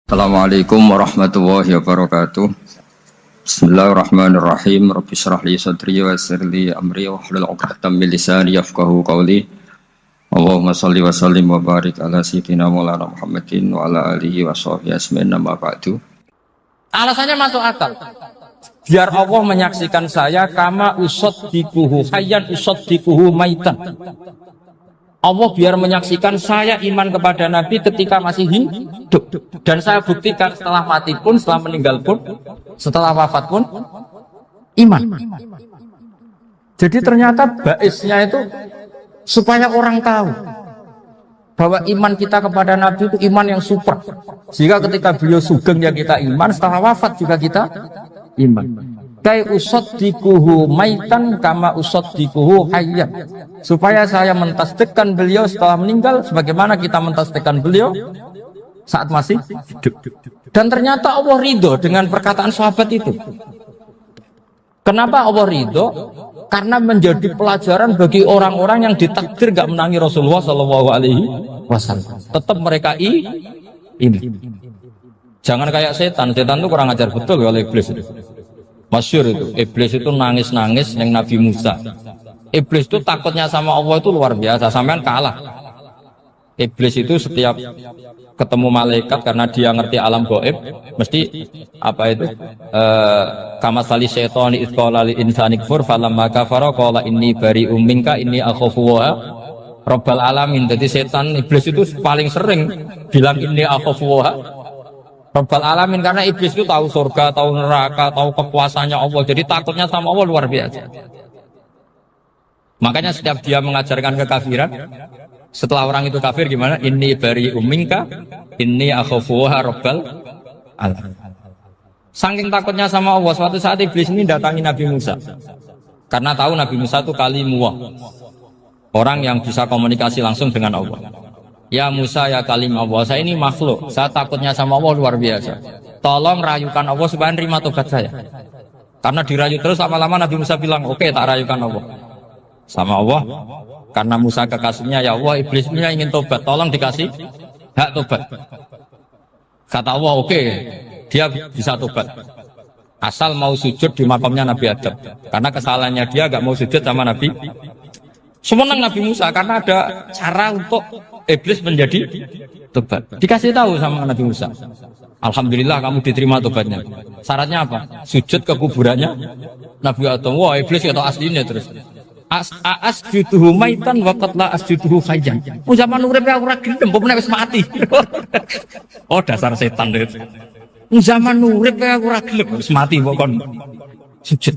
Assalamualaikum warahmatullahi wabarakatuh. Bismillahirrahmanirrahim. Rabbi shrah li sadri wa yassir li amri wahlul 'uqdatam min lisani yafqahu qawli. Allahumma shalli wa sallim wa barik ala sayyidina Maulana Muhammadin wa ala alihi wa sahbihi ajmain amma ba'du. Alasannya masuk akal. Biar Allah menyaksikan saya kama usaddiquhu hayyan usaddiquhu maitan. Allah biar menyaksikan saya iman kepada Nabi ketika masih hidup. Dan saya buktikan setelah mati pun, setelah meninggal pun, setelah wafat pun, iman. Jadi ternyata baisnya itu supaya orang tahu bahwa iman kita kepada Nabi itu iman yang super. Jika ketika beliau sugeng ya kita iman, setelah wafat juga kita iman. Kai usaddiquhu maitan kama usaddiquhu hayyan. Supaya saya mentasdikkan beliau setelah meninggal sebagaimana kita mentasdikkan beliau saat masih hidup. Dan ternyata Allah ridho dengan perkataan sahabat itu. Kenapa Allah ridho? Karena menjadi pelajaran bagi orang-orang yang ditakdir gak menangi Rasulullah SAW. Tetap mereka ini. Jangan kayak setan. Setan itu kurang ajar betul oleh iblis. Masyhur itu, iblis itu nangis-nangis yang Nabi Musa. Iblis itu takutnya sama Allah itu luar biasa, sampean kalah. Iblis itu setiap ketemu malaikat karena dia ngerti alam gaib, mesti apa itu? Kamasali syaitani idz qala lil insani kfur falamma kafara qala inni bari'um minka inni akhafu wa rabbal alamin. Jadi setan iblis itu paling sering bilang inni akhafu wa Rabbal alamin, karena iblis itu tahu surga, tahu neraka, tahu kekuasaannya Allah. Jadi takutnya sama Allah luar biasa. Makanya setiap dia mengajarkan kekafiran, setelah orang itu kafir gimana? Inni bari'um minka, inni akhafu rabbal alamin. Saking takutnya sama Allah, suatu saat iblis ini datangi Nabi Musa. Karena tahu Nabi Musa itu kalimullah, orang yang bisa komunikasi langsung dengan Allah. Ya Musa ya kalim Allah, saya ini makhluk, saya takutnya sama Allah luar biasa. Tolong rayukan Allah supaya nerima tobat saya. Karena dirayu terus lama-lama Nabi Musa bilang, oke, tak rayukan Allah. Sama Allah, karena Musa kekasihnya, ya Allah iblis ini ingin tobat, tolong dikasih hak tobat. Kata Allah, oke, dia bisa tobat. Asal mau sujud di makamnya Nabi Adam. Karena kesalahannya dia gak mau sujud sama Nabi. Semenang Nabi Musa karena ada cara untuk iblis menjadi tobat. Dikasih tahu sama Nabi Musa. Alhamdulillah kamu diterima tobatnya. Syaratnya apa? Sujud ke kuburannya Nabi Adam. Wah, iblis kata aslinya terus. Asjuduhu maitan wa qad la asjuduhu hayyan. Oh zaman urip aku ora gelem, mbok nek wis mati. Oh dasar setan itu. Zaman urip aku ora gelem, wis mati mbok kon sujud.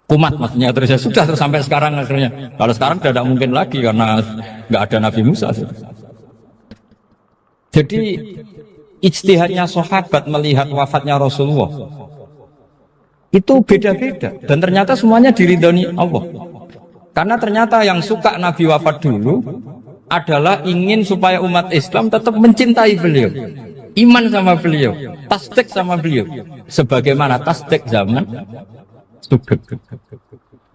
Kumat maksudnya terus ya sudah terus sampai sekarang akhirnya. Kalau sekarang tidak mungkin lagi karena nggak ada Nabi Musa. Jadi ijtihadnya sahabat melihat wafatnya Rasulullah itu beda-beda dan ternyata semuanya diridhoni Allah. Karena ternyata yang suka Nabi wafat dulu adalah ingin supaya umat Islam tetap mencintai beliau, iman sama beliau, tasdik sama beliau, sebagaimana tasdik zaman sugeng.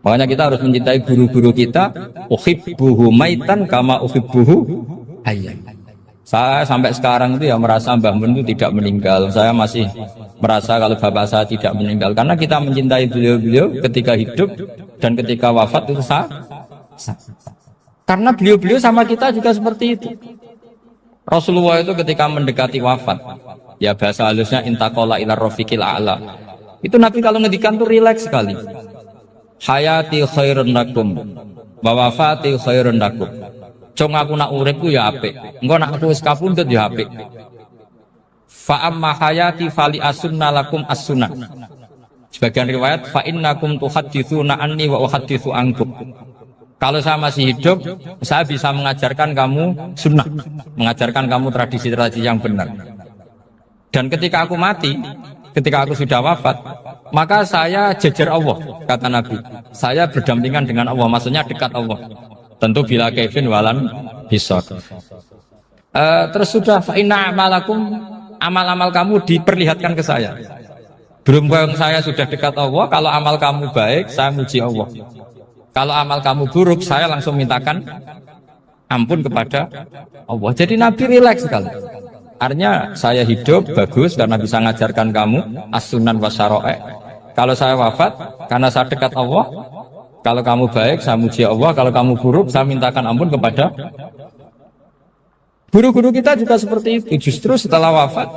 Makanya kita harus mencintai guru-guru kita. Uhibbuhu maitan kama uhibbuhu hayyan. Saya sampai sekarang itu ya merasa Mbah Mun itu tidak meninggal. Saya masih merasa kalau bapak saya tidak meninggal karena kita mencintai beliau-beliau ketika hidup dan ketika wafat itu sah. Karena beliau-beliau sama kita juga seperti itu. Rasulullah itu ketika mendekati wafat, ya bahasa halusnya intaqala ila rafiqil a'la. Itu Nabi kalau ngedikan tuh rileks sekali. Hayati khairun lakum wa wafati khairun lakum. Cung aku nak uripku ya apik. Engko nak aku wis kapundhut ya apik. Fa amma hayati fali asunna lakum as-sunnah. Sebagian riwayat fa innakum tuhadditsuna anni wa uhadditsu ankum. Kalau saya masih hidup, saya bisa mengajarkan kamu sunnah, mengajarkan kamu tradisi-tradisi yang benar. Dan ketika aku mati, ketika aku sudah wafat, maka saya jejer Allah, kata Nabi. Saya berdampingan dengan Allah, maksudnya dekat Allah. Tentu bila Kevin walan hisab. Terus sudah fa'inna amalakum, amal-amal kamu diperlihatkan ke saya. Berhubung saya sudah dekat Allah, kalau amal kamu baik, saya muji Allah. Kalau amal kamu buruk, saya langsung mintakan ampun kepada Allah. Jadi Nabi rileks sekali. Artinya saya hidup bagus karena bisa ngajarkan kamu as-sunan wa syara'i'. Kalau saya wafat karena saya dekat Allah. Kalau kamu baik saya muji Allah, kalau kamu buruk saya mintakan ampun kepada. Guru-guru kita juga seperti itu. Justru setelah wafat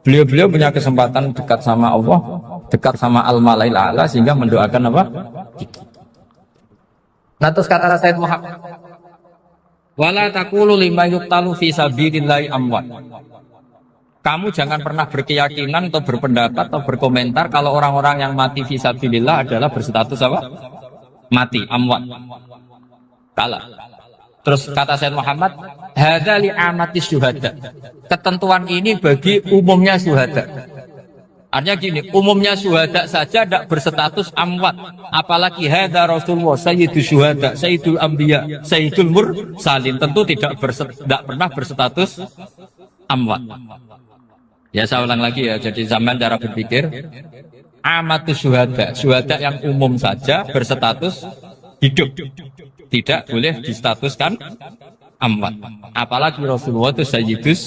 beliau-beliau punya kesempatan dekat sama Allah, dekat sama al-malail a'la, sehingga mendoakan apa? Nah, terus kata Sayyid Muhammad, wala taqulu lima yuqtalu fi sabilillahi amwat. Kamu jangan pernah berkeyakinan atau berpendapat atau berkomentar kalau orang-orang yang mati fi sabilillah adalah berstatus apa? Mati, amwat. Kalah. Terus kata Sayyid Muhammad, hadza li amatis syuhada. Ketentuan ini bagi umumnya syuhada. Artinya gini, umumnya syuhada saja tidak berstatus amwat. Apalagi hadza Rasulullah sayyidul syuhada, sayyidul anbiya, sayyidul mursalin, tentu tidak pernah berstatus amwat. Ya saya ulang lagi ya, jadi zaman cara berpikir amatus syuhada, syuhada yang umum saja berstatus hidup, tidak boleh distatuskan amwat. Apalagi Rasulullah itu sayyidus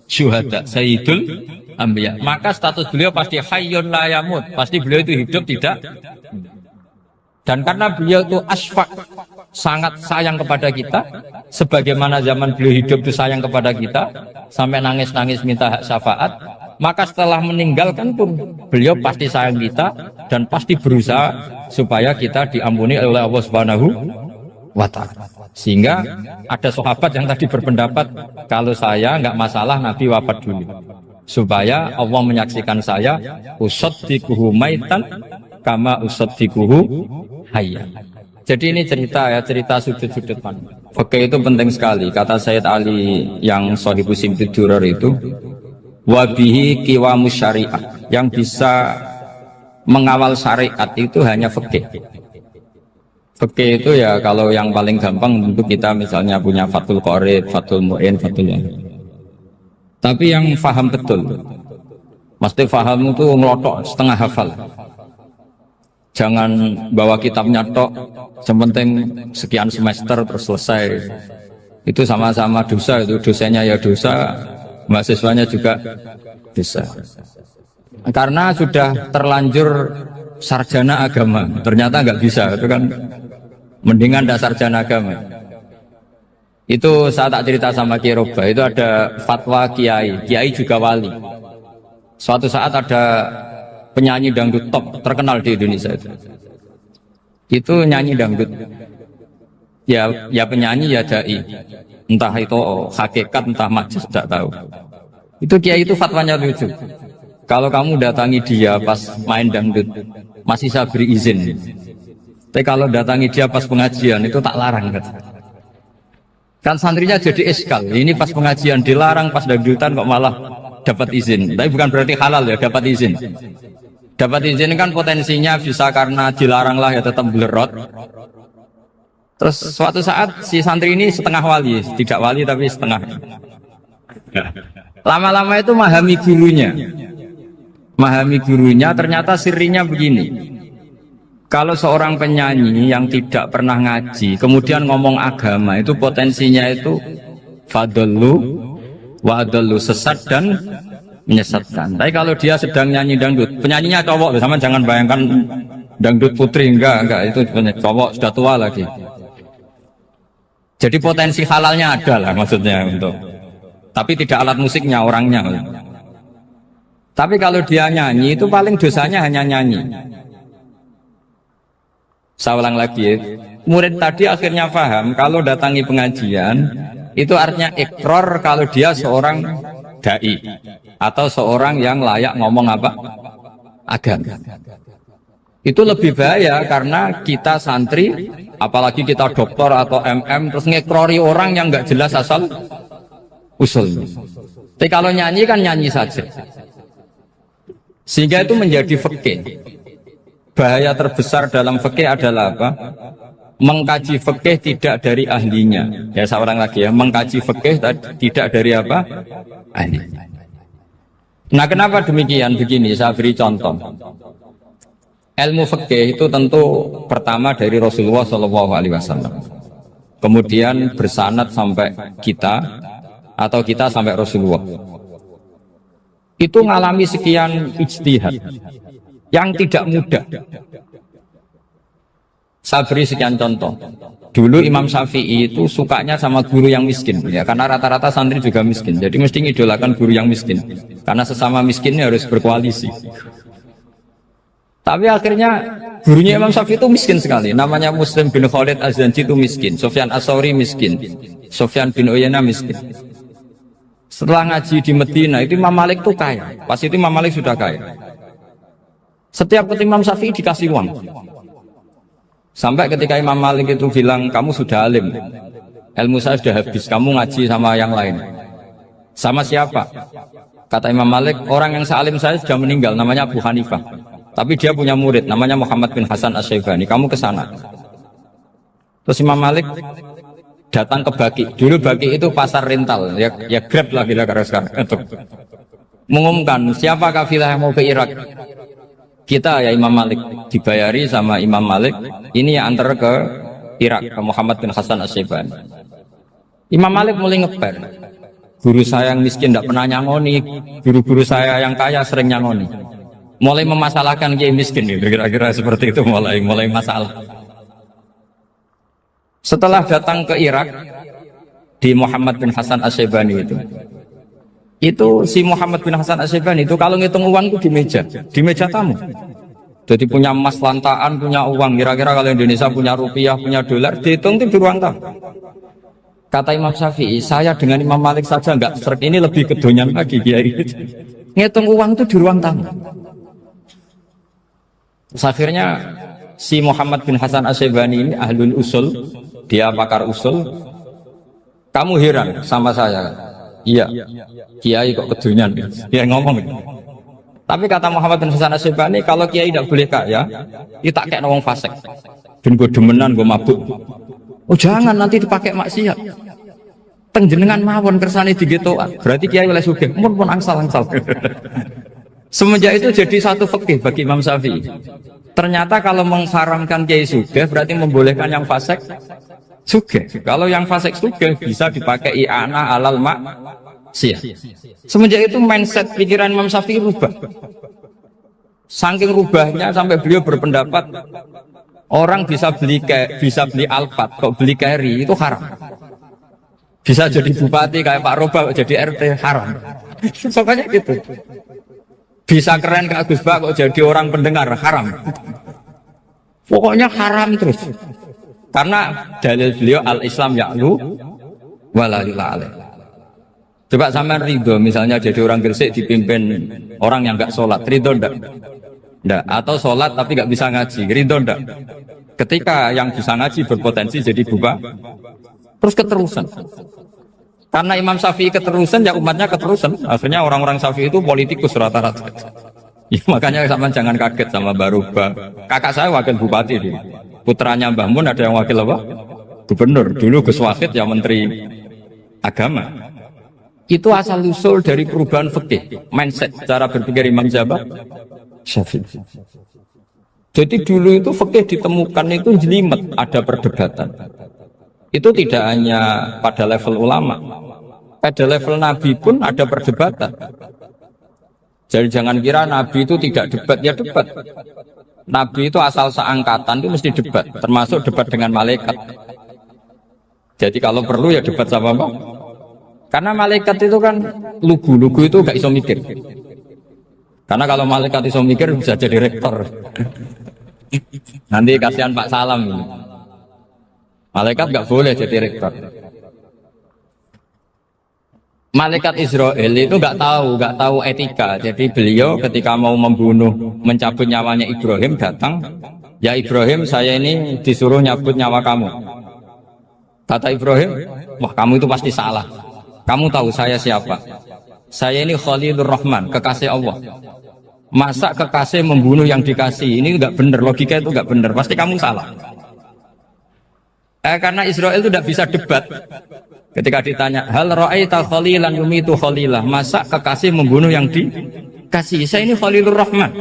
syuhada, sayyidul anbiya, maka status beliau pasti hayyun la yamut, pasti beliau itu hidup tidak. Dan karena beliau itu asfaq, sangat sayang kepada kita, sebagaimana zaman beliau hidup itu sayang kepada kita, sampai nangis-nangis minta hak syafaat, maka setelah meninggalkan pun beliau pasti sayang kita dan pasti berusaha supaya kita diampuni oleh Allah Subhanahu wa ta'ala. Sehingga ada sahabat yang tadi berpendapat kalau saya nggak masalah Nabi wafat dulu, supaya Allah menyaksikan saya usaddiquhu maitan kama usaddiquhu hayya. Jadi ini cerita ya, cerita sudut-sudut pandang. Fikih itu penting sekali. Kata Sayyid Ali yang Shahibu Simtud Durar itu, wabihi qiwamus syariah, yang bisa mengawal syariat itu hanya fikih. Fikih itu ya kalau yang paling gampang untuk kita misalnya punya Fathul Qorib, Fathul Mu'in, Fathul Mu'in. Tapi yang faham betul, mesti faham itu ngelotok setengah hafal. Jangan bawa kitabnya tok, sementing sekian semester terus selesai. Itu sama-sama dosa, itu dosennya ya dosa, mahasiswanya juga dosa. Karena sudah terlanjur sarjana agama, ternyata nggak bisa, itu kan mendingan dah sarjana agama. Itu saya tak cerita sama Kiai Roba, itu ada fatwa kiai, kiai juga wali. Suatu saat ada penyanyi dangdut top terkenal di Indonesia itu nyanyi dangdut, ya penyanyi ya dai, entah itu hakikat entah majus tidak tahu. Itu kiai itu fatwanya lucu, kalau kamu datangi dia pas main dangdut masih saya beri izin, tapi kalau datangi dia pas pengajian itu tak larang kan santrinya jadi eskal, ini pas pengajian dilarang, pas dangdutan kok malah dapat izin. Tapi bukan berarti halal ya, dapat izin. Dapat izin kan potensinya bisa karena dilarang lah ya tetap belerot. Terus suatu saat si santri ini setengah wali, tidak wali tapi setengah. Lama-lama itu memahami gurunya. Memahami gurunya, ternyata sirinya begini. Kalau seorang penyanyi yang tidak pernah ngaji kemudian ngomong agama, itu potensinya itu fadallu wa adallu, sesat dan menyesatkan. Tapi kalau dia sedang nyanyi dangdut, penyanyinya cowok, sama jangan bayangkan dangdut putri, enggak itu cowok sudah tua lagi. Jadi potensi halalnya ada lah maksudnya untuk, tapi tidak alat musiknya, orangnya. Tapi kalau dia nyanyi itu paling dosanya hanya nyanyi. Saya ulang lagi ya. Murid tadi akhirnya paham kalau datangi pengajian itu artinya ikrar kalau dia seorang dai atau seorang yang layak ngomong apa? Agama. Itu lebih bahaya karena kita santri, apalagi kita doktor atau MM, terus ngekrori orang yang nggak jelas asal usulnya. Tapi kalau nyanyi kan nyanyi saja. Sehingga itu menjadi fikih. Bahaya terbesar dalam fikih adalah apa? Mengkaji fikih tidak dari ahlinya. Ya seorang lagi ya, mengkaji fikih tidak dari apa? Ahlinya. Nah kenapa demikian? Begini, saya beri contoh. Ilmu fikih itu tentu pertama dari Rasulullah SAW, kemudian bersanad sampai kita, atau kita sampai Rasulullah. Itu ngalami sekian ijtihad yang tidak mudah. Saya beri sekian contoh. Dulu Imam Syafi'i itu sukanya sama guru yang miskin, ya, karena rata-rata santri juga miskin. Jadi mesti ngidolakan guru yang miskin, karena sesama miskinnya harus berkoalisi. Tapi akhirnya gurunya Imam Syafi'i itu miskin sekali. Namanya Muslim bin Khalid Az-Zanji itu miskin, Sufyan As-Sauri miskin, Sufyan bin Uyainah miskin. Setelah ngaji di Medina itu Imam Malik itu kaya. Pas itu Imam Malik sudah kaya. Setiap ketemu Imam Syafi'i dikasih uang. Sampai ketika Imam Malik itu bilang, kamu sudah alim, ilmu saya sudah habis, kamu ngaji sama yang lain. Sama siapa? Kata Imam Malik, orang yang sealim saya sudah meninggal, namanya Abu Hanifah. Tapi dia punya murid, namanya Muhammad bin Hasan Asy-Syaibani, kamu ke sana. Terus Imam Malik datang ke Baki. Dulu Baki itu pasar rental, ya Grab lah kira-kira sekarang. Untuk mengumumkan, siapa kafilah yang mau ke Irak? Kita ya Imam Malik, dibayari sama Imam Malik, ini yang antar ke Irak, ke Muhammad bin Hasan Asy-Syaibani. Imam Malik mulai ngeper, guru saya yang miskin tidak pernah nyangoni, guru-guru saya yang kaya sering nyangoni. Mulai memasalahkan kiai miskin, gitu, kira-kira seperti itu, mulai masalah. Setelah datang ke Irak, di Muhammad bin Hasan Asy-Syaibani itu si Muhammad bin Hasan Asy-Syaibani itu kalau ngitung uang itu di meja tamu. Jadi punya emas lantaan, punya uang. Kira-kira kalau Indonesia punya rupiah, punya dolar, dihitung itu di ruang tamu. Kata Imam Syafi'i, saya dengan Imam Malik saja enggak seret, ini lebih kedonyan lagi kiai. Ngitung uang itu di ruang tamu. Terus akhirnya si Muhammad bin Hasan Asy-Syaibani ini ahlul usul, dia pakar usul. Kamu heran sama saya? Iya, kiai kok kedunyan, dia ngomong. Tapi kata Muhammad bin Hasan Asy-Syaibani, kalau kiai tidak boleh kaya, itu tak kayak wong fasik, dan gue demenan, gue mabuk. Oh jangan, nanti dipakai maksiat. Tengjenengan mawon kersane digetokan, berarti kiai oleh sugih, pun angsal. Semenjak itu jadi satu fikih bagi Imam Syafi'i. Ternyata kalau mengharamkan kiai sugih, berarti membolehkan yang fasik sugih. Kalau yang fasik sugih bisa dipakai i'anah alal maksiyah. Semenjak itu mindset pikiran Imam Syafi'i rubah. Saking rubahnya sampai beliau berpendapat orang bisa beli Alphard, kok beli carry itu haram. Bisa jadi bupati kayak Pak Roba, jadi RT haram. Pokoknya gitu. Bisa keren kayak Gus Bak, kok jadi orang pendengar haram. Pokoknya haram terus. Karena dalil beliau al-Islam ya'lu walalillah alaih. Coba sampean ridho misalnya jadi orang Gresik dipimpin orang yang nggak sholat, ridho ndak? Ndak. Atau sholat tapi nggak bisa ngaji, ridho ndak? Ketika yang bisa ngaji berpotensi jadi buba, terus keterusan. Karena Imam Syafi'i keterusan, ya umatnya keterusan. Akhirnya orang-orang Syafi'i itu politikus rata-rata. Ya, makanya sama jangan kaget sama Baruba. Kakak saya wakil bupati di. Putranya Mbah Mun ada yang wakil apa? Gubernur. Dulu Gus Wahid yang menteri agama. Itu asal usul dari perubahan fikih, mindset cara berpikir Imam Syafi'i. Jadi dulu itu fikih ditemukan itu jelimet, ada perdebatan. Itu tidak hanya pada level ulama, pada level Nabi pun ada perdebatan. Jadi jangan kira Nabi itu tidak debat, ya debat. Nabi itu asal seangkatan itu mesti debat, termasuk debat dengan malaikat. Jadi kalau perlu ya debat sama apa? Karena malaikat itu kan lugu itu gak iso mikir. Karena kalau malaikat iso mikir bisa jadi rektor. Nanti kasihan Pak Salam ini. Malaikat gak boleh jadi rektor. Malaikat Israel itu nggak tahu etika. Jadi beliau ketika mau mencabut nyawanya Ibrahim datang, ya Ibrahim saya ini disuruh nyabut nyawa kamu. Kata Ibrahim, wah kamu itu pasti salah. Kamu tahu saya siapa? Saya ini Khalilur Rahman, kekasih Allah. Masa kekasih membunuh yang dikasih? Ini nggak benar, logika itu nggak benar. Pasti kamu salah. Karena Israel itu tidak bisa debat. Ketika ditanya, hal ra'aita khalilan yumitu khalilah, masa kekasih membunuh yang dikasih? Saya ini Khalilur Rahman.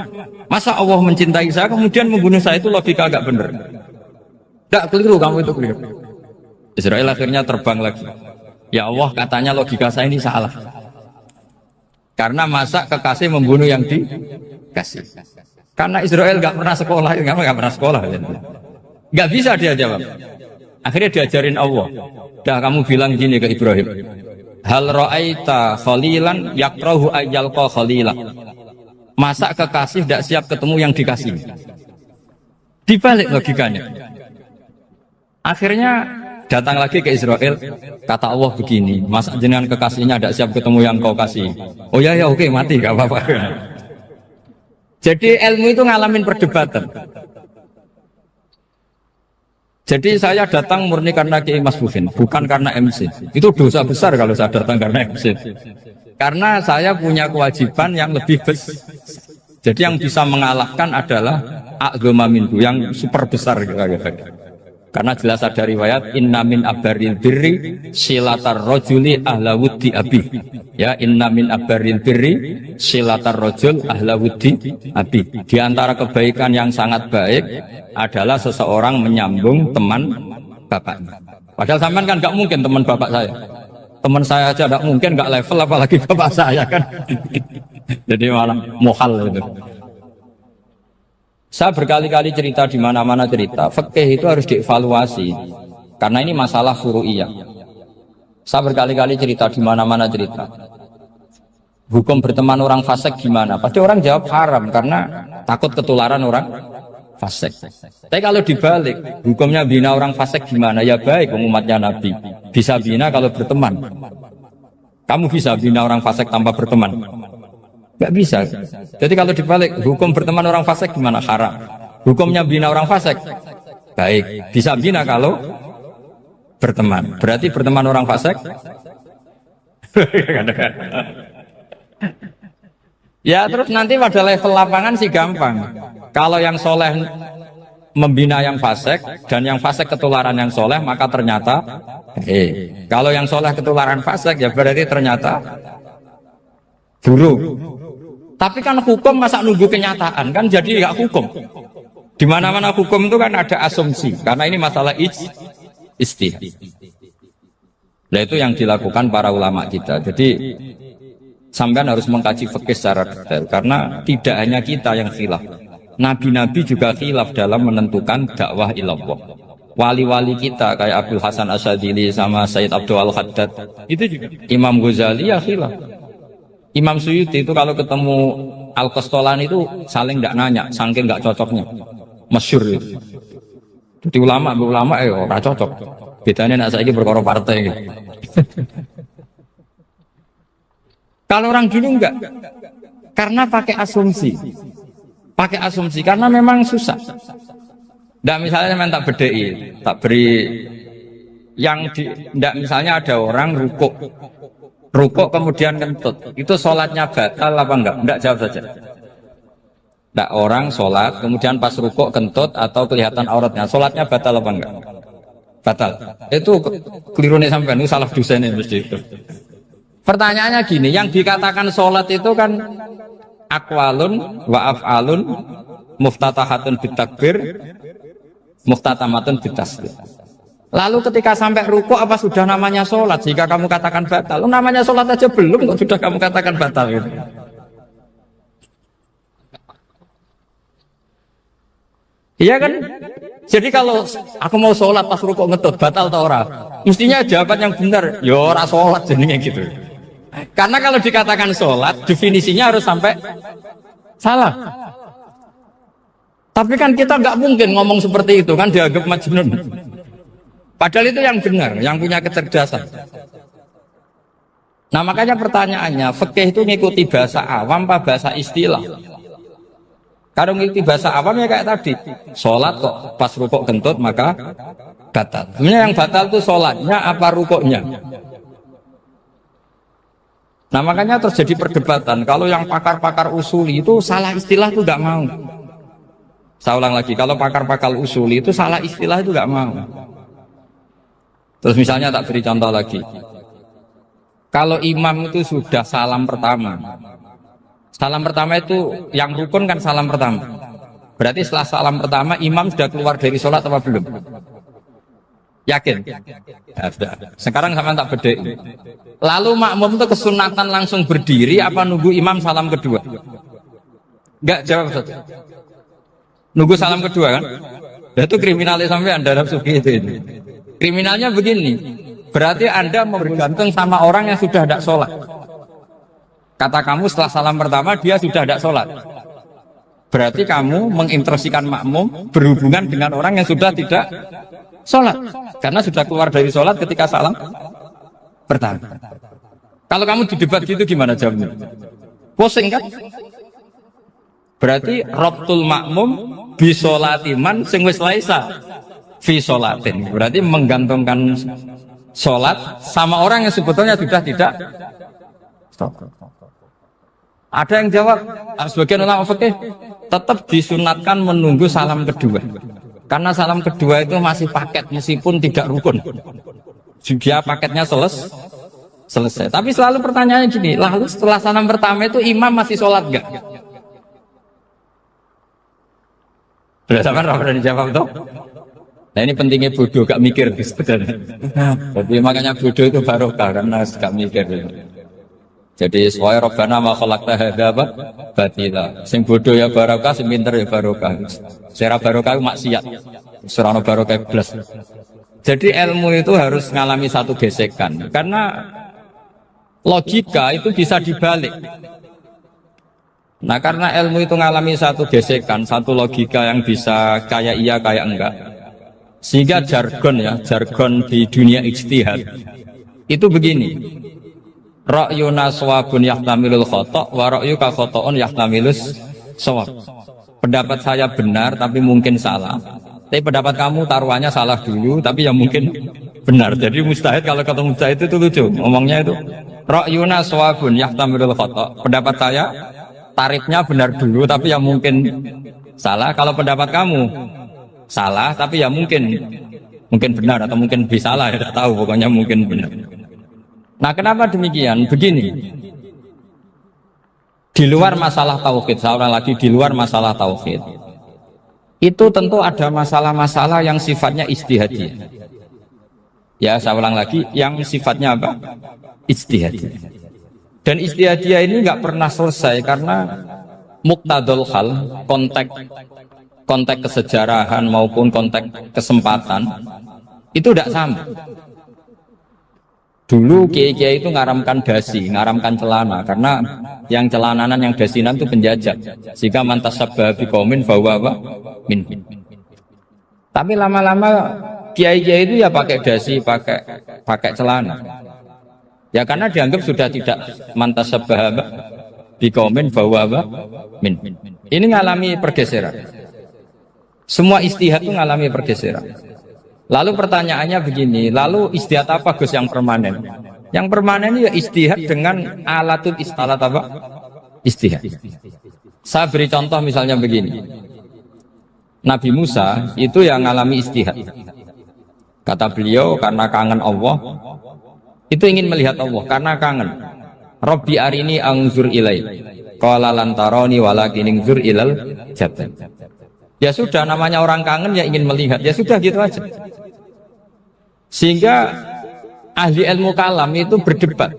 Masa Allah mencintai saya kemudian membunuh saya? Itu logika agak benar. Enggak keliru, kamu itu keliru. Israel akhirnya terbang lagi. Ya Allah, katanya logika saya ini salah. Karena masa kekasih membunuh yang dikasih. Karena Israel nggak pernah sekolah, nggak pernah sekolah. Nggak bisa dia jawab. Akhirnya diajarin Allah. Dah kamu bilang gini ke Ibrahim. Hal ra'aita khalilan yakrahu ayyalqa khalila. Masa kekasih tidak siap ketemu yang dikasih. Dibalik logikanya. Akhirnya datang lagi ke Israel, kata Allah begini, masa jenengan kekasihnya tidak siap ketemu yang kau kasih. Oh ya ya oke, mati gak apa-apa. Jadi ilmu itu ngalamin perdebatan. Jadi saya datang murni karena Kiai Mas Bufin, bukan karena MC. Itu dosa besar kalau saya datang karena MC. Karena saya punya kewajiban yang lebih besar. Jadi yang bisa mengalahkan adalah a'dzama minhu, yang super besar kira-kira. Karena jelas ada riwayat inna min abaril birri silatar rojuli ahla wuddi abi. Ya, inna min abaril birri silatar rojul ahla wuddi abi. Di antara kebaikan yang sangat baik adalah seseorang menyambung teman bapaknya. Padahal sampean kan nggak mungkin teman bapak saya. Teman saya aja nggak mungkin, nggak level apalagi bapak saya kan. Jadi malah mohal itu. Saya berkali-kali cerita di mana-mana cerita, fikih itu harus dievaluasi karena ini masalah furu'iyah. Saya berkali-kali cerita di mana-mana cerita. Hukum berteman orang fasik gimana? Pasti orang jawab haram karena takut ketularan orang fasik. Tapi kalau dibalik, hukumnya bina orang fasik gimana? Ya baik, umatnya Nabi. Bisa bina kalau berteman. Kamu bisa bina orang fasik tanpa berteman? Gak bisa. Jadi kalau dibalik, hukum berteman orang fasik gimana? Haram. Hukumnya bina orang fasik baik. Bisa bina kalau berteman. Berarti berteman orang fasik. Ya terus nanti pada level lapangan sih gampang. Kalau yang soleh membina yang fasik dan yang fasik ketularan yang soleh, maka ternyata kalau yang soleh ketularan fasik ya berarti ternyata buruk. Tapi kan hukum masa nunggu kenyataan kan, jadi nggak hukum. Di mana-mana hukum itu kan ada asumsi, karena ini masalah ijtihad. Nah itu yang dilakukan para ulama kita. Jadi sampean harus mengkaji fikih secara detail, karena tidak hanya kita yang khilaf. Nabi-nabi juga khilaf dalam menentukan dakwah ilallah. Wali-wali kita kayak Abdul Hasan Asyadili sama Sayyid Abdul Al-Haddad itu juga. Imam Ghazali ya khilaf. Imam Suyuti itu kalau ketemu Al-Qastolani itu saling nggak nanya, saking nggak cocoknya, masyhur itu. Jadi ulama nggak cocok. Bedanya nak saiki berkoro partai. Gitu. Kalau orang dulu enggak, karena pakai asumsi, karena memang susah. Nggak misalnya memang tak bedai, tak beri yang nggak misalnya ada orang rukuk kemudian kentut, itu sholatnya batal apa enggak? Enggak, jawab saja. Enggak, orang sholat kemudian pas rukuk kentut atau kelihatan auratnya, sholatnya batal apa enggak? Batal. Itu keliru nih sampai ini salah dosennya mesti itu. Pertanyaannya gini, yang dikatakan sholat itu kan aqwalun wa af'alun muftatahatun bitakbir muftatamatun bitasbih. Lalu ketika sampai rukuk apa sudah namanya sholat? Jika kamu katakan batal, namanya sholat aja belum kok sudah kamu katakan batal gitu. Iya kan? Jadi kalau aku mau sholat pas rukuk ngetut batal atau ora? Mestinya jawaban yang benar, ya ora sholat jadinya gitu. Karena kalau dikatakan sholat, definisinya harus sampai salah. Tapi kan kita nggak mungkin ngomong seperti itu kan, dianggap majnun. Padahal itu yang benar, yang punya kecerdasan. Nah makanya pertanyaannya, fikih itu ngikuti bahasa awam apa bahasa istilah? Kalau ngikuti bahasa awam ya kayak tadi, sholat kok pas rukuk kentut maka batal. Sebenarnya yang batal itu sholatnya apa rukuknya? Nah makanya terjadi perdebatan. Kalau yang pakar-pakar usuli itu salah istilah itu nggak mau. Saya ulang lagi, kalau pakar-pakar usuli itu salah istilah itu nggak mau. Terus misalnya tak beri contoh lagi. Kalau imam itu sudah salam pertama. Salam pertama itu yang rukun kan salam pertama. Berarti setelah salam pertama imam sudah keluar dari sholat apa belum? Yakin? Ya, sudah. Sekarang sama tak bedek. Lalu makmum itu kesunatan langsung berdiri apa nunggu imam salam kedua? Enggak, jawab saja. Nunggu salam kedua kan? Nah, itu kriminalnya sampai Anda sufi itu. Kriminalnya begini. Berarti Anda bergantung sama orang yang sudah tidak sholat. Kata kamu setelah salam pertama dia sudah tidak sholat. Berarti kamu menginstruksikan makmum berhubungan dengan orang yang sudah tidak sholat. Karena sudah keluar dari sholat ketika salam pertama. Kalau kamu di debat gitu gimana jawabnya? Pusing kan? Berarti robtul makmum bisolatiman sing wis laisa fi sholatin. Berarti menggantungkan sholat sama orang yang sebetulnya sudah tidak stop. Ada yang jawab, sebagian ulama fikih tetap disunatkan menunggu salam kedua. Karena salam kedua itu masih paket meskipun tidak rukun. Dia paketnya selesai. Tapi selalu pertanyaannya gini, lalu setelah salam pertama itu imam masih sholat enggak? Berdasarkan apa yang dijawab tuh? Nah ini pentingnya bodoh, gak mikir sebenarnya. Jadi makanya bodoh itu barokah karena gak mikir. Jadi sesuai Rabbana ma khalaqta hadza batila. Sing bodoh ya barokah, sing pinter ya barokah. Secara barokah maksiat. Surano barokah blas. Jadi ilmu itu harus mengalami satu gesekan karena logika itu bisa dibalik. Nah karena ilmu itu mengalami satu gesekan, satu logika yang bisa kayak iya kayak enggak. Sehingga jargon di dunia ijtihad itu begini. Ra'yuna shawabun yahtamilul khata' wa ra'yuka khata'un yahtamilus shawab. Pendapat saya benar tapi mungkin salah. Tapi pendapat kamu taruhannya salah dulu tapi yang mungkin benar. Jadi mustahid kalau kata mustahid itu lucu. Ngomongnya itu ra'yuna shawabun yahtamilul khata'. Pendapat saya tarifnya benar dulu tapi yang mungkin salah. Kalau pendapat kamu salah tapi ya mungkin benar atau mungkin bisa salah, ya tidak tahu, pokoknya mungkin benar. Nah kenapa demikian? Begini, di luar masalah tauhid, seorang lagi di luar masalah tauhid itu tentu ada masalah-masalah yang sifatnya ijtihadiyah. Ya saya ulang lagi, yang sifatnya apa? Ijtihadiyah. Dan ijtihadiyah ini nggak pernah selesai karena muqtadul hal, konteks kesejarahan maupun konteks kesempatan itu tidak sama. Dulu kiai-kiai itu ngaramkan dasi, ngaramkan celana karena yang celananan yang dasinan itu penjajah. Sehingga mantasabba biqaumin bahwa apa? Min. Tapi lama-lama kiai-kiai itu ya pakai dasi, pakai celana. Ya karena dianggap sudah tidak mantasabba biqaumin bahwa apa? Min. Ini ngalami pergeseran. Semua istihad itu ngalami pergeseran. Lalu pertanyaannya begini, lalu istihad apa Gus yang permanen? Yang permanen ya istihad dengan alatul istalat apa? Istihad. Saya beri contoh misalnya begini. Nabi Musa itu yang ngalami istihad. Kata beliau karena kangen Allah, itu ingin melihat Allah karena kangen. Rabbi arini anzur ilai. Qala lan tarani walakin anzur ilal jabal. Ya sudah, namanya orang kangen ya ingin melihat. Ya sudah gitu aja. Sehingga ahli ilmu kalam itu berdebat.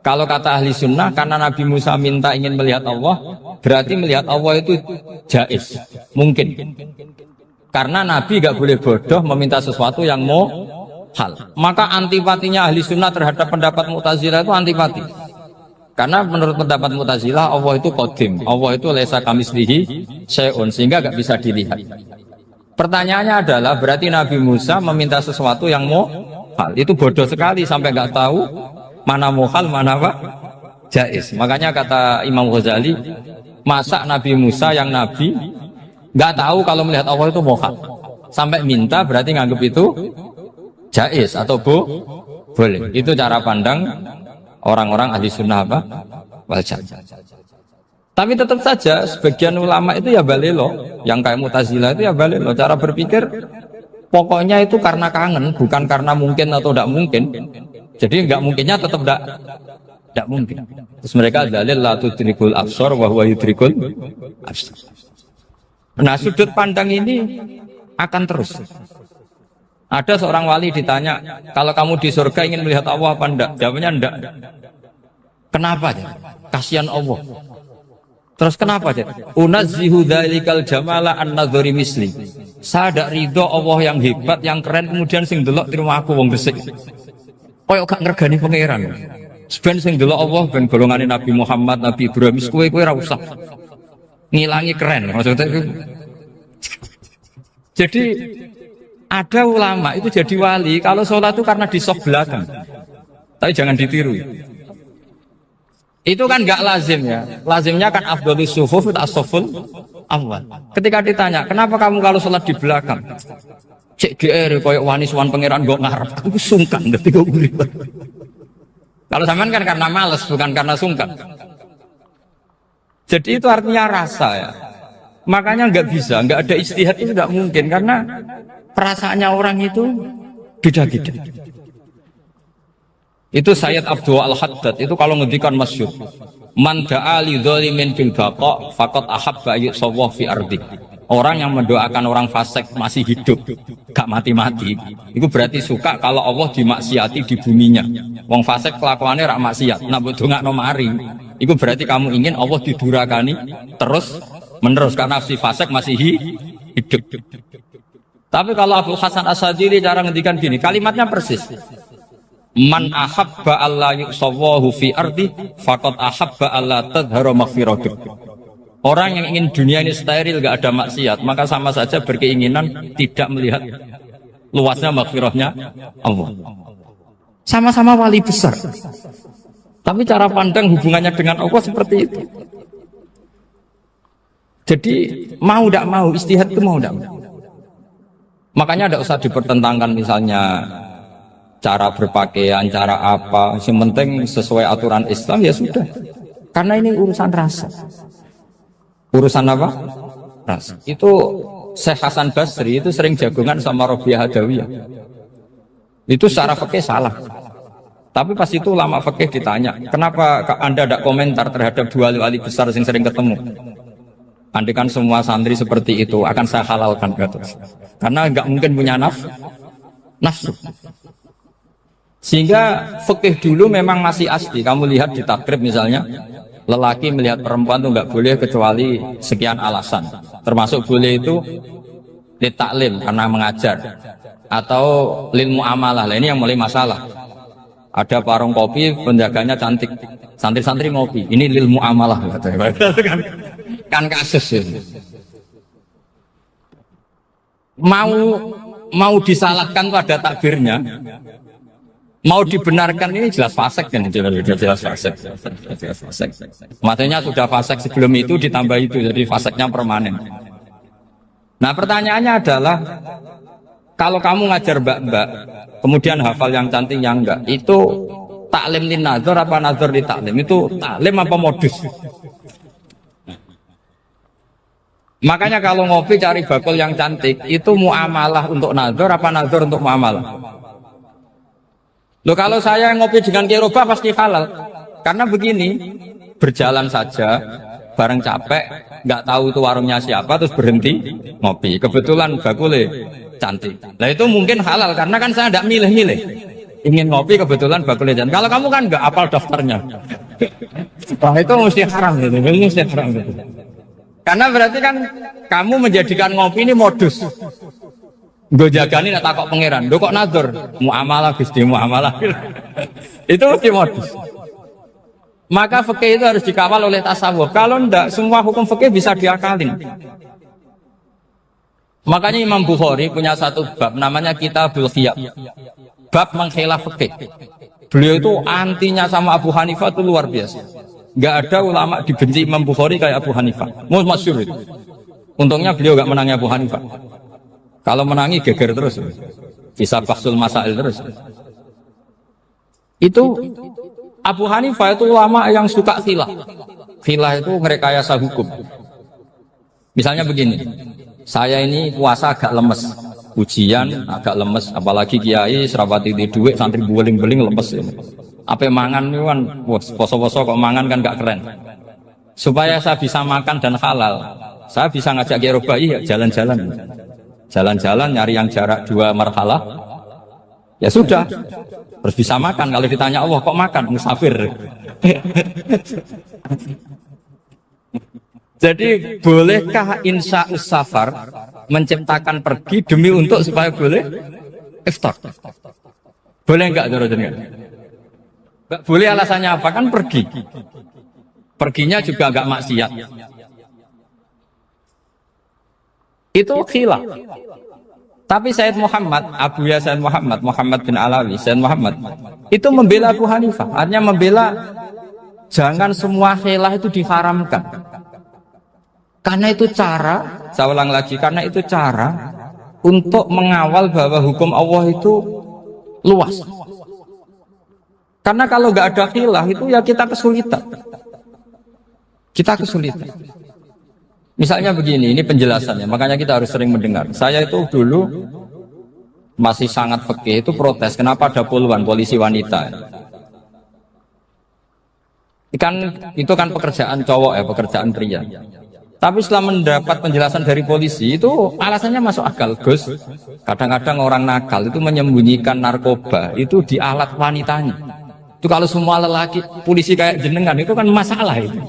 Kalau kata ahli sunnah, karena Nabi Musa minta ingin melihat Allah, berarti melihat Allah itu jaiz, mungkin. Karena Nabi gak boleh bodoh meminta sesuatu yang mau hal. Maka antipatinya ahli sunnah terhadap pendapat Mu'tazilah itu antipati. Karena menurut pendapat Mu'tazilah Allah itu qadim, Allah itu laisa kamitslihi syai'un, sehingga gak bisa dilihat. Pertanyaannya adalah berarti Nabi Musa meminta sesuatu yang muhal, itu bodoh sekali sampai gak tahu mana muhal mana apa jaiz. Makanya kata Imam Ghazali, masa Nabi Musa yang Nabi gak tahu kalau melihat Allah itu muhal, sampai minta berarti nganggap itu jaiz atau boleh. Itu cara pandang orang-orang ahli sunnah apa? Wal jamaah. Tapi tetap saja sebagian ulama itu ya balelo, yang kayak Mu'tazilah itu ya balelo. Cara berpikir pokoknya itu karena kangen, bukan karena mungkin atau tidak mungkin. Jadi nggak mungkinnya tetap tidak mungkin. Terus mereka dalil la tudrikul absar wa huwa yudrikul absar. Nah sudut pandang ini akan terus. Ada seorang wali ditanya, kalau kamu di surga ingin melihat Allah apa enggak? Jawabnya enggak. Kenapa? Kasihan Allah. Terus kenapa? Unazzihu dzalikal jamala an-nadhari misli. Saya tidak ridho Allah yang hebat, yang keren, kemudian sing delok terima aku wong resik. Koyok gak ngergani pangeran. Sebenarnya sing delok Allah ben golongane Nabi Muhammad, Nabi Ibrahim, kowe ora usah ngilangi keren. Maksudnya itu. Jadi ada ulama itu jadi wali kalau sholat itu karena di soft belakang. Tapi jangan ditiru. Itu kan nggak lazim ya. Lazimnya kan afdhalus sufuf as-saful awal. Ketika ditanya, kenapa kamu kalau sholat di belakang? Cek DR koyok wani suwan pangeran gak ngarep. Aku sungkan ketika urip. Kalau sampean kan karena males, bukan karena sungkan. Jadi itu artinya rasa ya. Makanya nggak bisa, nggak ada ijtihad itu nggak mungkin karena perasaannya orang itu beda-beda. Itu Sayyid Abdul Al-Haddad itu kalau ngendikan masyhur, man da'a li dzalimin bil baqa faqad ahabba yusawwah fi ardi. Orang yang mendoakan orang fasik masih hidup, gak mati-mati, itu berarti suka kalau Allah dimaksiati di buminya. Wong fasik kelakuannya rak maksiat, nak mbok dongakno mari, itu berarti kamu ingin Allah didurakani terus menerus karena si fasik masih hidup. Tapi kalau Abu Hasan As-Sadili cara ngendikan gini, kalimatnya persis. Man ahabba alla yusawwahu fi ardi faqad ahabba alla tadhharu maghfiratuh. Orang yang ingin dunia ini steril, gak ada maksiat, maka sama saja berkeinginan tidak melihat luasnya maghfirahnya Allah. Sama-sama wali besar, tapi cara pandang hubungannya dengan Allah seperti itu. Jadi mau tidak mau, istihad itu mau tidak mau. Makanya tidak usah dipertentangkan misalnya cara berpakaian, cara apa, yang penting sesuai aturan Islam ya sudah. Karena ini urusan rasa. Urusan apa? Rasa. Itu Syekh Hasan Basri itu sering jagungan sama Robiah Hadawiyah. Itu secara fikih salah. Tapi pas itu ulama fikih ditanya, kenapa Anda tidak komentar terhadap dua wali besar yang sering ketemu? Andai kan semua santri seperti itu akan saya halalkan, kata. Karena nggak mungkin punya nafsu. Sehingga fikih dulu memang masih asli. Kamu lihat di takrib misalnya, lelaki melihat perempuan itu nggak boleh kecuali sekian alasan. Termasuk boleh itu litaklim karena mengajar atau lil muamalah. Ini yang mulai masalah. Ada warung kopi, penjaganya cantik, santri-santri ngopi. Ini lil muamalah, kan kasus ini. Mau disalahkan tuh ada takbirnya. Mau dibenarkan ini jelas fasik kan, jelas fasik. Maksudnya sudah fasik sebelum itu ditambah itu, jadi fasiknya permanen. Nah pertanyaannya adalah, kalau kamu ngajar mbak-mbak, kemudian hafal yang cantik yang enggak, itu taklim lin nazar apa nazar di taklim? Itu taklim apa modus? Makanya kalau ngopi cari bakul yang cantik, itu muamalah untuk nazar apa nazar untuk muamalah? Loh kalau saya ngopi dengan kiroba pasti halal. Karena begini, berjalan saja, bareng capek, nggak tahu itu warungnya siapa, terus berhenti ngopi. Kebetulan bakule cantik. Nah itu mungkin halal, karena kan saya nggak milih-milih. Ingin ngopi kebetulan bakule cantik. Kalau kamu kan nggak hafal daftarnya. Wah itu mesti haram gitu, mesti haram gitu. Karena berarti kan kamu menjadikan ngopi ini modus. Gue jagani nak takok pangeran, lo kok nazar? Muamalah Gusti, muamalah. Itu mesti modus. Maka fikih itu harus dikawal oleh tasawuf. Kalau ndak, semua hukum fikih bisa diakalin. Makanya Imam Bukhari punya satu bab namanya Kitabul Khiyab. Bab mengkhilaf fikih. Beliau itu antinya sama Abu Hanifah itu luar biasa. Gak ada ulama dibenci Imam Bukhari kayak Abu Hanifah. Masyhur itu. Untungnya beliau gak menangi Abu Hanifah. Kalau menangi geger terus, bisa bahsul masail terus. Itu Abu Hanifah itu ulama yang suka khilah. Khilah itu ngerekayasa hukum. Misalnya begini, saya ini puasa agak lemes, ujian agak lemes, apalagi kiai serapati di duit, santri beling-beling lemes. Apa mangan itu kan, poso-poso kok mangan kan gak keren. Supaya saya bisa makan dan halal, saya bisa ngajak kiai robai ya jalan-jalan. Jalan-jalan nyari yang jarak 2 marhalah, ya sudah, terus bisa makan. Kalau ditanya Allah kok makan, musafir. Jadi bolehkah insya'us safar menciptakan pergi demi untuk supaya boleh iftar? Boleh enggak jenengan? Enggak boleh, alasannya apa? Kan pergi. Perginya juga enggak maksiat. Itu khilaf. Tapi Sayyid Muhammad, Abuya Sayyid Muhammad, Muhammad bin Alawi, Sayyid Muhammad itu membela Abu Hanifah. Artinya membela jangan semua khilaf itu diharamkan. Karena itu cara, saya ulang lagi, karena itu cara untuk mengawal bahwa hukum Allah itu luas. Karena kalau nggak ada khilaf itu ya kita kesulitan. Kita kesulitan. Misalnya begini, ini penjelasannya, makanya kita harus sering mendengar. Saya itu dulu masih sangat fikih itu protes, kenapa ada puluhan polisi wanita? Itu kan pekerjaan cowok ya, pekerjaan pria. Tapi setelah mendapat penjelasan dari polisi itu alasannya masuk akal, Gus. Kadang-kadang orang nakal itu menyembunyikan narkoba itu di alat wanitanya. Itu kalau semua lelaki polisi kayak jenengan itu kan masalah itu.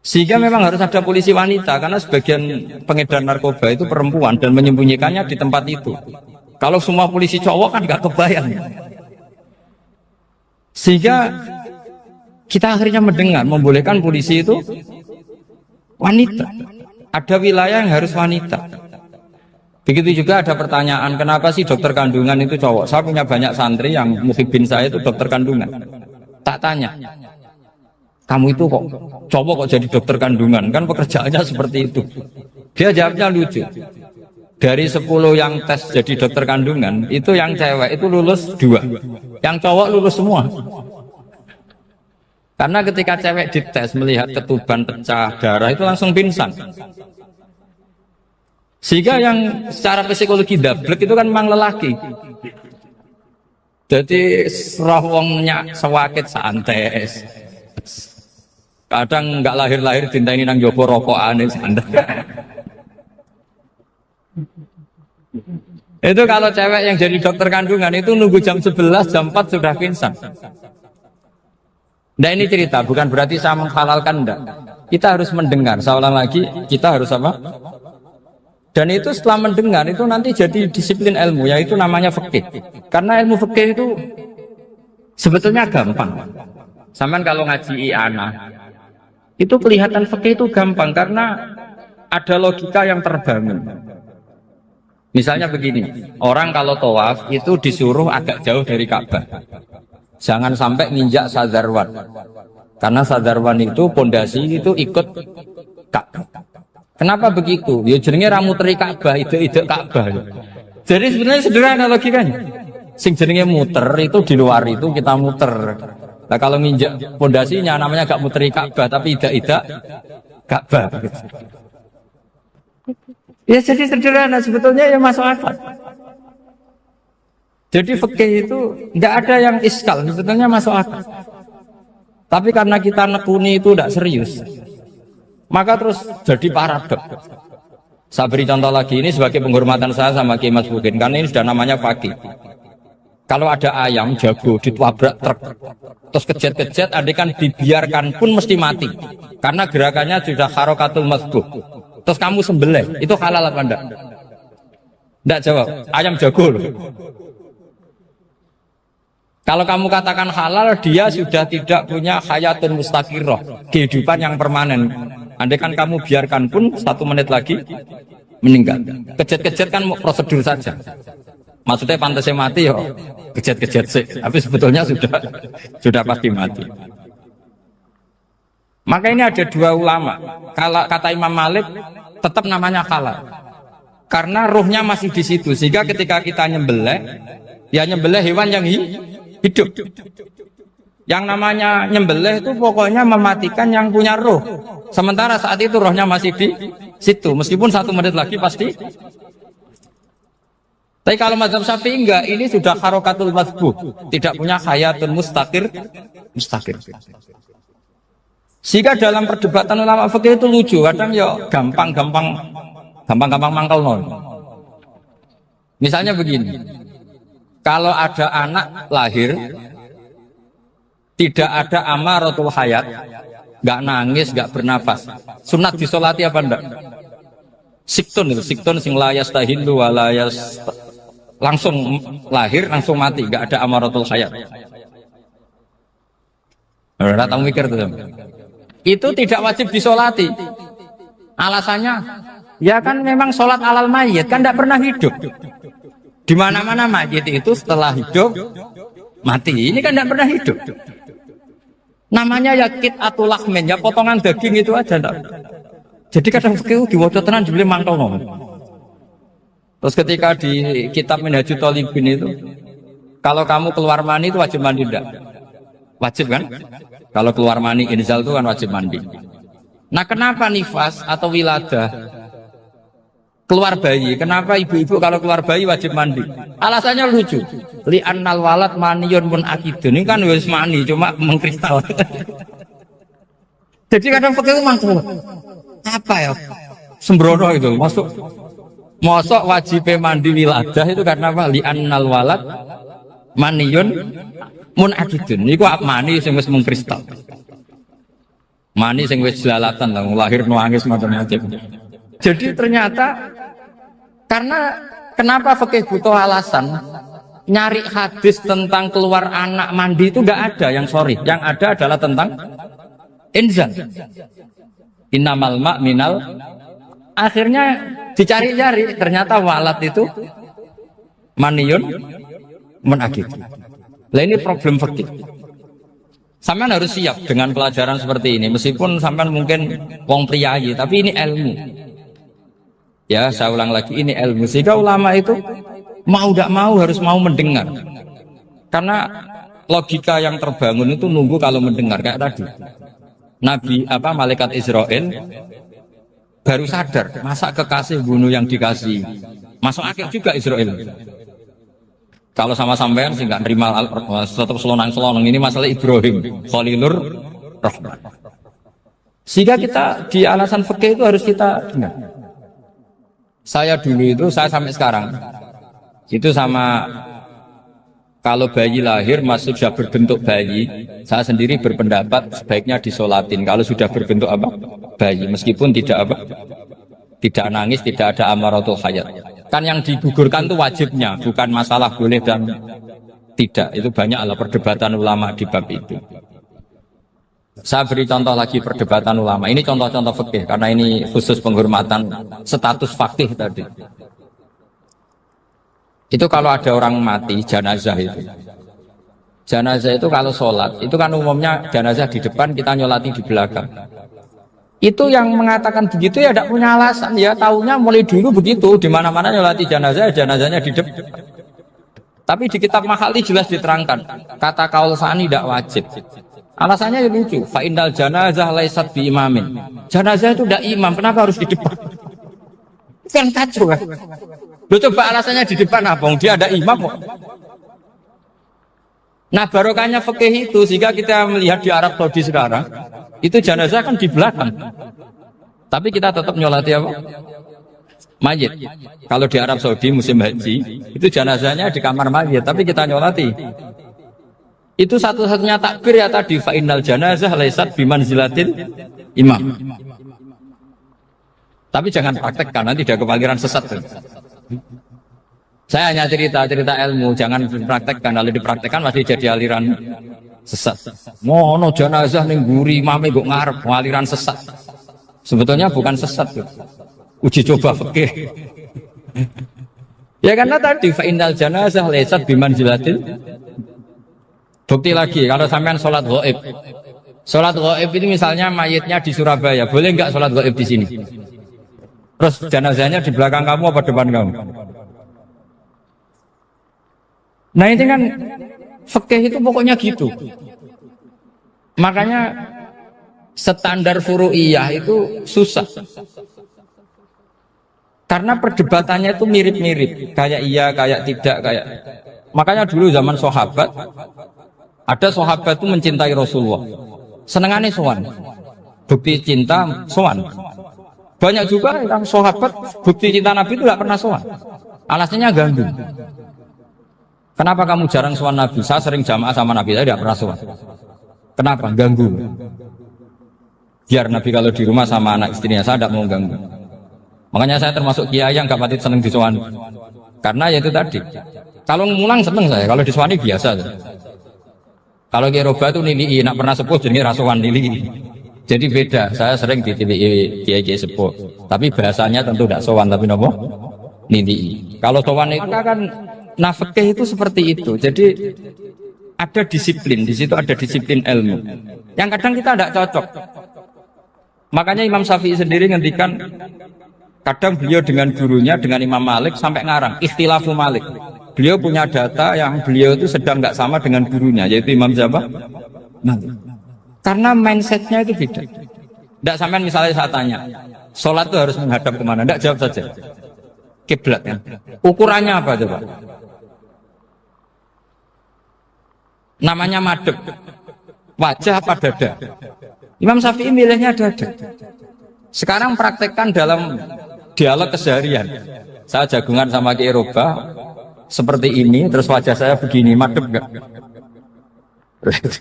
Sehingga memang harus ada polisi wanita karena sebagian pengedar narkoba itu perempuan dan menyembunyikannya di tempat itu. Kalau semua polisi cowok kan nggak kebayang. Sehingga kita akhirnya mendengar membolehkan polisi itu wanita. Ada wilayah yang harus wanita. Begitu juga ada pertanyaan, kenapa sih dokter kandungan itu cowok? Saya punya banyak santri yang muhibin saya itu dokter kandungan. Tak tanya, kamu itu kok cowok kok jadi dokter kandungan? Kan pekerjaannya seperti itu. Dia jawabnya lucu. Dari 10 yang tes jadi dokter kandungan, itu yang cewek itu lulus 2. Yang cowok lulus semua. Karena ketika cewek dites melihat ketuban pecah darah itu langsung pingsan. Sehingga yang secara psikologi dablek itu kan memang lelaki. Jadi serawongnya sewakit santes. Kadang nggak lahir-lahir cinta ini nang jopo rokokan santai. Itu kalau cewek yang jadi dokter kandungan itu nunggu jam 11, jam 4 sudah pingsan. Nah ini cerita, bukan berarti saya menghalalkan, enggak. Kita harus mendengar, saya ulang lagi, kita harus apa? Dan itu setelah mendengar, itu nanti jadi disiplin ilmu, yaitu namanya fikih. Karena ilmu fikih itu sebetulnya gampang. Sampai kalau ngaji i'anah, itu kelihatan fikih itu gampang, karena ada logika yang terbangun. Misalnya begini, orang kalau tawaf itu disuruh agak jauh dari Ka'bah. Jangan sampai nginjak sadarwan. Karena sadarwan itu pondasi itu ikut Ka'bah. Kenapa begitu? Ya jenenge ra muteri Ka'bah, ide-ide Ka'bah. Jadi sebenarnya sederhana logikanya. Sing jenenge muter itu di luar itu kita muter. Nah kalau nginjak pondasinya namanya gak muteri Ka'bah tapi ide-ide Ka'bah. Ya jadi sederhana sebetulnya ya masuk akal. Jadi fikih itu tidak ada yang iskal, sebetulnya masuk akal. Tapi karena kita nekuni itu tidak serius, maka terus jadi paradok. Saya beri contoh lagi, ini sebagai penghormatan saya sama Kiai Mas Bukin, karena ini sudah namanya fakih. Kalau ada ayam jago ditabrak truk, terus kejet-kejet, adekan dibiarkan pun mesti mati, karena gerakannya sudah harokatul masbuh. Terus kamu sembelih, itu halal apa enggak? Enggak jawab, ayam jago loh. Kalau kamu katakan halal, dia sudah tidak punya hayatun mustaqirah, kehidupan yang permanen. Andai kan kamu biarkan pun 1 menit lagi meninggal. Kejet-kejet kan prosedur saja. Maksudnya pantasnya mati ya kejet-kejet sih, tapi sebetulnya sudah pasti mati. Maka ini ada 2 ulama. Kalau kata Imam Malik tetap namanya halal. Karena ruhnya masih di situ, sehingga ketika kita nyembelih, ya nyembelih hewan yang hidup. Yang namanya nyembelih itu pokoknya mematikan yang punya roh. Sementara saat itu rohnya masih di situ, meskipun 1 menit lagi pasti. Tapi kalau mazhab Syafi'i enggak, ini sudah harokatul masbuh, tidak punya hayatun mustaqir. Sehingga dalam perdebatan ulama fikih itu lucu, kadang ya gampang-gampang Gampang-gampang mangkel nol. Misalnya begini, kalau ada anak lahir, tidak ada amaratul hayat, nggak nangis, nggak bernafas, sunat disolati apa enggak? Siktun itu, siktun sing layas tahindu walayas, langsung lahir, langsung mati, nggak ada amaratul hayat. Udah tahu mikir tuh. Itu tidak wajib disolati. Alasannya, ya kan memang sholat alal mayit kan tidak pernah hidup. Di mana-mana mayit itu setelah hidup mati. Ini kan tidak pernah hidup. Namanya ya qit'atul lahmin, ya potongan daging itu aja. Enggak. Jadi kadang fikih diwaca tenan jebule mangkel nom. Terus ketika di kitab Minhajul Thalibin itu, kalau kamu keluar mani itu wajib mandi enggak? Wajib kan? Kalau keluar mani inzal itu kan wajib mandi. Nah kenapa nifas atau wiladah keluar bayi? Kenapa ibu-ibu kalau keluar bayi wajib mandi? Alasannya lucu. Li'annal walad maniyun mun akidun. Ini kan wis mani cuma mengkristal. Jadi kadang pakai itu mangkel. Apa ya? Sembrono itu. Mosok wajib mandi wiladah itu karena apa? Li'annal walad maniyun mun akidun. Niku mani sing wis mengkristal. Mani sing wis jelalatan lah lahir nangis macam-macam. Jadi ternyata karena kenapa fikih butuh alasan nyari hadis tentang keluar anak mandi itu enggak ada yang sorry, yang ada adalah tentang inzal. Innamal ma' minal, akhirnya dicari-cari ternyata walad itu maniyun menakid. Lah ini problem fikih. Sampean harus siap dengan pelajaran seperti ini, meskipun sampean mungkin wong priayi, tapi ini ilmu. Ya, saya ulang lagi, ini ilmu. Sehingga ulama itu mau tidak mau harus mau mendengar. Karena logika yang terbangun itu nunggu kalau mendengar kayak tadi. Nabi malaikat Israel baru sadar, masa kekasih bunuh yang dikasih. Masuk akal juga Israel. Kalau sama sampean sih nggak nerima tetap selonang-selonang ini masalah Ibrahim Khalilur Rahman. Sehingga kita di alasan fikih itu harus kita dengar. Saya dulu itu, saya sampai sekarang itu sama kalau bayi lahir masih sudah berbentuk bayi, saya sendiri berpendapat sebaiknya disolatin kalau sudah berbentuk bayi, meskipun tidak nangis, tidak ada amaratul hayat. Kan yang digugurkan itu wajibnya, bukan masalah boleh dan tidak. Itu banyaklah perdebatan ulama di bab itu. Saya beri contoh lagi perdebatan ulama. Ini contoh-contoh fikih karena ini khusus penghormatan status fakih tadi. Itu kalau ada orang mati jenazah itu. Jenazah itu kalau sholat itu kan umumnya jenazah di depan, kita nyolati di belakang. Itu yang mengatakan begitu ya tidak punya alasan, ya taunya mulai dulu begitu, di mana-mana nyolati jenazah, jenazahnya di depan. Tapi di kitab Makhali jelas diterangkan, kata kaul sani tidak wajib. Alasannya yang lucu, fa indal janazah laisat bi imamin. Jenazah itu tidak imam, kenapa harus di depan? Kan kacau kan? Lu coba alasannya di depan apa? Dia ada imam kok. Nah barokahnya fikih itu, sehingga kita melihat di Arab Saudi sekarang itu jenazah kan di belakang, tapi kita tetap nyolati apa? Mayit. Kalau di Arab Saudi musim haji itu jenazahnya di kamar mayit, tapi kita nyolati. Itu satu-satunya takbir ya tadi, fa innal janazah laisat bimanzilatil imam. Tapi jangan praktekkan, nanti dia kepaliran sesat. Saya hanya cerita ilmu, jangan dipraktekkan. Kalau dipraktekkan masih jadi aliran sesat. Mono jenazah ning guri mame kok ngarep aliran sesat. Sebetulnya bukan sesat tuh. Uji coba fikih. Ya karena tadi fa innal janazah laisat bimanzilatil. Bukti lagi kalau sampean sholat ghaib. Sholat ghaib ini misalnya mayitnya di Surabaya, boleh enggak sholat ghaib di sini? Terus jenazahnya di belakang kamu apa depan kamu? Nah ini kan fikih itu pokoknya gitu. Makanya standar furu'iyah itu susah. Karena perdebatannya itu mirip-mirip, kayak iya, kayak tidak, kayak. Makanya dulu zaman sahabat, ada sahabat itu mencintai Rasulullah. Senengannya sowan. Bukti cinta sowan. Banyak juga yang sahabat bukti cinta Nabi itu tidak pernah sowan. Alasannya ganggu. Kenapa kamu jarang sowan Nabi? Saya sering jamaah sama Nabi, saya tidak pernah sowan. Kenapa? Ganggu. Biar Nabi kalau di rumah sama anak istrinya, saya tidak mau ganggu. Makanya saya termasuk kiai yang gak pati seneng disowani. Karena ya itu tadi. Kalau ngulang seneng saya, kalau disowani biasa. Kalau kiai roba itu nilai, nak pernah sepuh jadi rasuan nilai. Jadi beda. Saya sering ditilii kiai sepuh. Tapi bahasanya tentu tidak sowan, tapi nopo nilai. Kalau sowan itu kan nafkah itu seperti itu. Jadi ada disiplin, di situ ada disiplin ilmu. Yang kadang kita tidak cocok. Makanya Imam Syafi'i sendiri ngendikan, kadang beliau dengan gurunya, dengan Imam Malik sampai ngarang ikhtilafu Malik. Beliau punya data yang beliau itu sedang nggak sama dengan gurunya, yaitu Imam siapa? Malik. Karena mindsetnya itu beda. Tidak sampai misalnya saya tanya, sholat itu harus menghadap kemana? Tidak, jawab saja. Kiblat ya. Ukurannya apa coba? Namanya madhep. Wajah apa dada? Imam Syafi'i milihnya dada. Sekarang praktekkan dalam dialog keseharian. Saya jagungan sama Kiai Roba seperti ini, terus wajah saya begini, madhep enggak?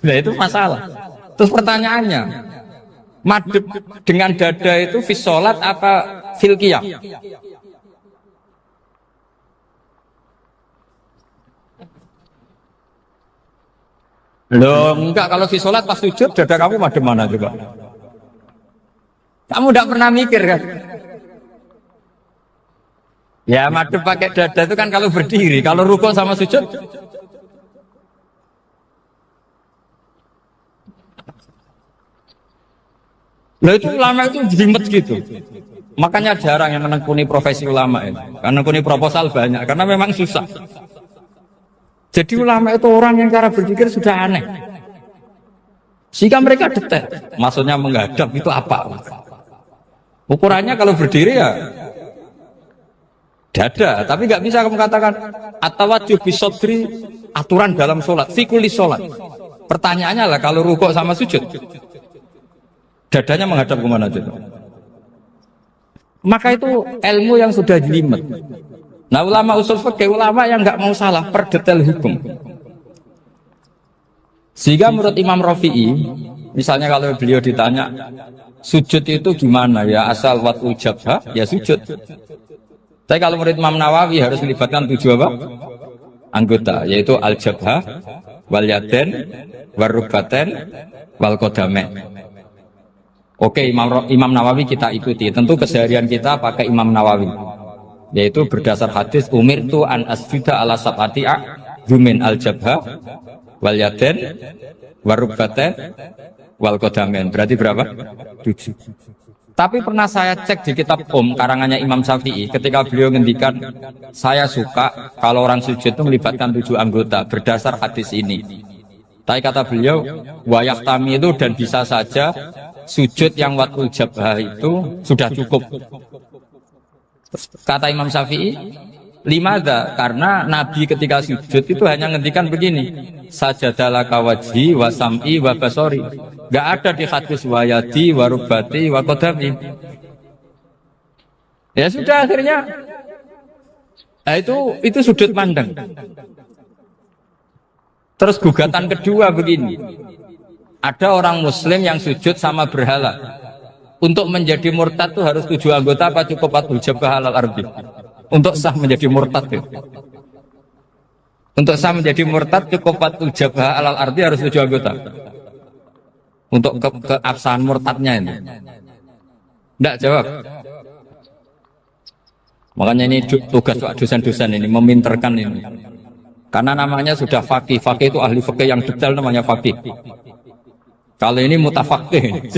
Nah itu masalah. Terus pertanyaannya, madhep dengan dada itu fis sholat apa fil qiyam? Loh enggak, kalau fis sholat pas sujud dada kamu madhep mana coba? Kamu tidak pernah mikir kan? Ya madhep pakai dada itu kan kalau berdiri, kalau rukuk sama sujud. Loh itu ulama itu jelimet gitu. Makanya jarang yang menekuni profesi ulama ini. Karena menekuni proposal banyak, karena memang susah. Jadi ulama itu orang yang cara berpikir sudah aneh. Sehingga mereka detail. Maksudnya menghadap itu apa? Ukurannya kalau berdiri ya dada, tapi nggak bisa kamu katakan at-tawajjuh bisodri, aturan dalam sholat, fikuli sholat. Pertanyaannya lah kalau rukuk sama sujud, dadanya menghadap kemana aja? Maka itu ilmu yang sudah jelimet. Nah ulama usul fikih, ulama yang nggak mau salah per detail hukum. Sehingga menurut Imam Rafi'i, misalnya kalau beliau ditanya sujud itu gimana ya, asal watu jabha ya sujud. Tapi kalau menurut Imam Nawawi harus melibatkan 7 apa? Anggota, yaitu al-jabha, wal yaden, wal rubaten, wal qadamain. Oke, Imam Nawawi kita ikuti. Tentu keseharian kita pakai Imam Nawawi, yaitu berdasar hadis umirtu an asjuda ala sab'ati a'zumin al-jabha, wal yaden, wal rubaten, wal qadamain. Berarti berapa? 7. Tapi pernah saya cek di kitab karangannya Imam Syafi'i, ketika beliau ngendikan saya suka kalau orang sujud itu melibatkan 7 anggota berdasar hadis ini. Tapi kata beliau wayahtami itu dan bisa saja sujud yang watul jabhah itu sudah cukup. Kata Imam Syafi'i, limadha, karena Nabi ketika sujud itu hanya ngendikan begini, sajadalaka wajhi wa sam'i wa basori. Gak ada di hadis wayadi, warubati, wakodami. Ya sudah akhirnya, nah itu sudut pandang. Terus gugatan kedua begini, ada orang Muslim yang sujud sama berhala. Untuk menjadi murtad itu harus 7 anggota apa cukup 4 jabah halal ardi? Untuk sah menjadi murtad itu. Untuk sah menjadi murtad cukup 4 jabah halal ardi harus 7 anggota. Untuk keabsahan murtadnya ini. Tidak jawab. Makanya ini tugas dosen-dosen ini meminterkan ini. Karena namanya sudah faqih. Faqih itu ahli faqih yang detail, namanya faqih. Kalau ini mutafaqih.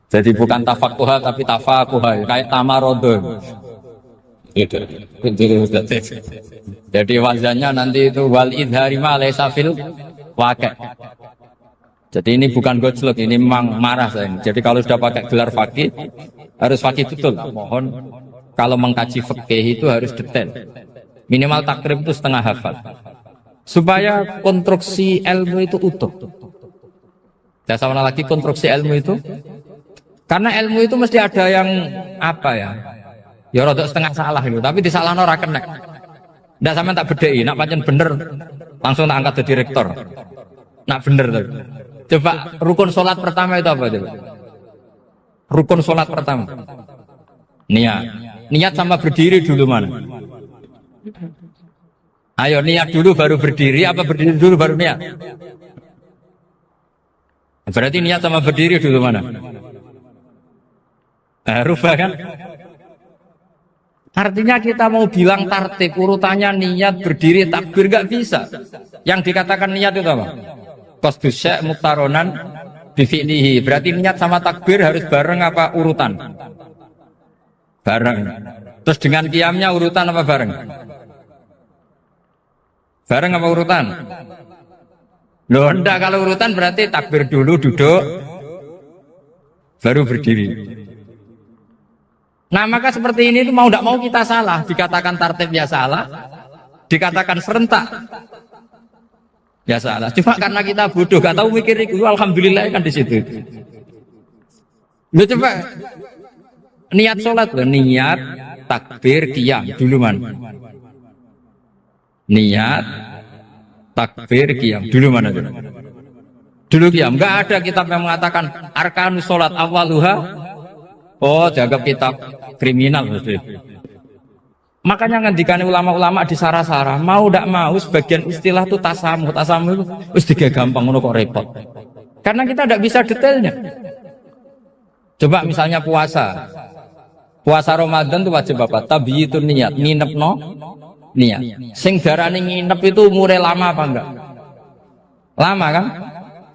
Jadi bukan tafakuha tapi tafakuha, kayak tamarodon. Jadi wazannya nanti itu wal idhari ma laysa fil waqi'. Jadi ini bukan gojlok, ini memang marah saya. Jadi kalau sudah pakai gelar fakih, harus fakih betul. Mohon kalau mengkaji fikih itu harus detail. Minimal takrib itu setengah hafal. Supaya konstruksi ilmu itu utuh. Saya sama lagi konstruksi ilmu itu Karena ilmu itu mesti ada yang apa ya? Ya rada setengah salah itu, tapi disalahno ora kenek. Ndak sampean tak bedheki, nak pancen bener langsung tak angkat jadi rektor. Nak bener tuh. Coba rukun sholat pertama itu apa coba? Rukun sholat pertama. Niat. Niat sama berdiri dulu mana? Ayo niat dulu baru berdiri, apa berdiri dulu baru niat? Berarti niat sama berdiri dulu mana? Rubah kan? Artinya kita mau bilang tartib urutannya niat berdiri takbir gak bisa. Yang dikatakan niat itu apa? Qasdus syai' muqtaronan bifi'lihi. Berarti niat sama takbir harus bareng apa urutan? Bareng. Terus dengan qiyamnya urutan apa bareng? Bareng apa urutan? Loh enggak, kalau urutan berarti takbir dulu duduk baru berdiri. Nah maka seperti ini itu mau tidak mau kita salah. Dikatakan tartibnya salah, dikatakan serentak ya salah. Cuma karena kita bodoh, gak tahu mikir itu. Alhamdulillah kan di situ. Lu coba niat sholat loh, niat takbir qiyam dulu man. Niat takbir qiyam dulu mana dulu? Dulu qiyam. Enggak ada kitab yang mengatakan arkanus sholat awaluha. Oh, jaga kitab kriminal mesti. Makanya ngendikane ulama-ulama di sarah-sarah, mau ndak mau sebagian istilah itu tasamuh itu wis gampang ngono kok repot. Karena kita ndak bisa detailnya. Coba misalnya puasa. Puasa Ramadan itu wajib apa? Tabyitun niat, nginepno niat. Sing darane nginep itu umure lama apa enggak? Lama kan?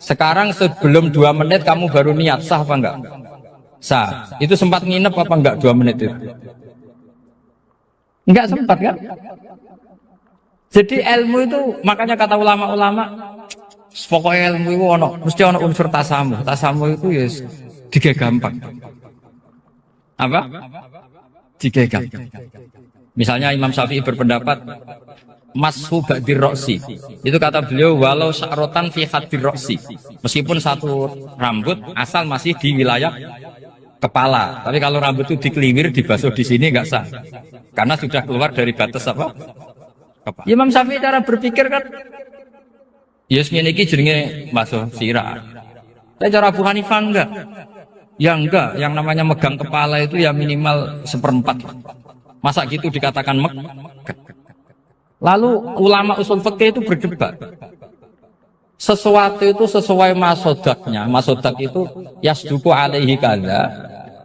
Sekarang sebelum 2 menit kamu baru niat, sah apa enggak? Sah. Itu sempat nginep apa enggak 2 menit itu? Enggak sempat kan? Jadi ilmu itu makanya kata ulama-ulama pokoknya ilmu itu mesti ono unsur tasamuh. Tasamuh itu ya digawe gampang. Apa? Digawe gampang. Misalnya Imam Syafi'i berpendapat mashu ba'dir roksi. Itu kata beliau walau sya'rotan fi hadir roksi. Meskipun satu rambut asal masih di wilayah kepala, tapi kalau rambut itu dikeliwir dibasuh di sini nggak sah, karena sudah keluar dari batas apa? Kepala. Imam Syafi'i cara berpikir kan, yes ini jenenge basuh sirah. Tapi cara Abu Hanifah enggak, ya enggak, yang namanya megang kepala itu ya minimal 1/4. Masa gitu dikatakan Lalu ulama usul fikih itu berdebat. Sesuatu itu sesuai masodaknya. Masodak itu yasduku alaihi kadza,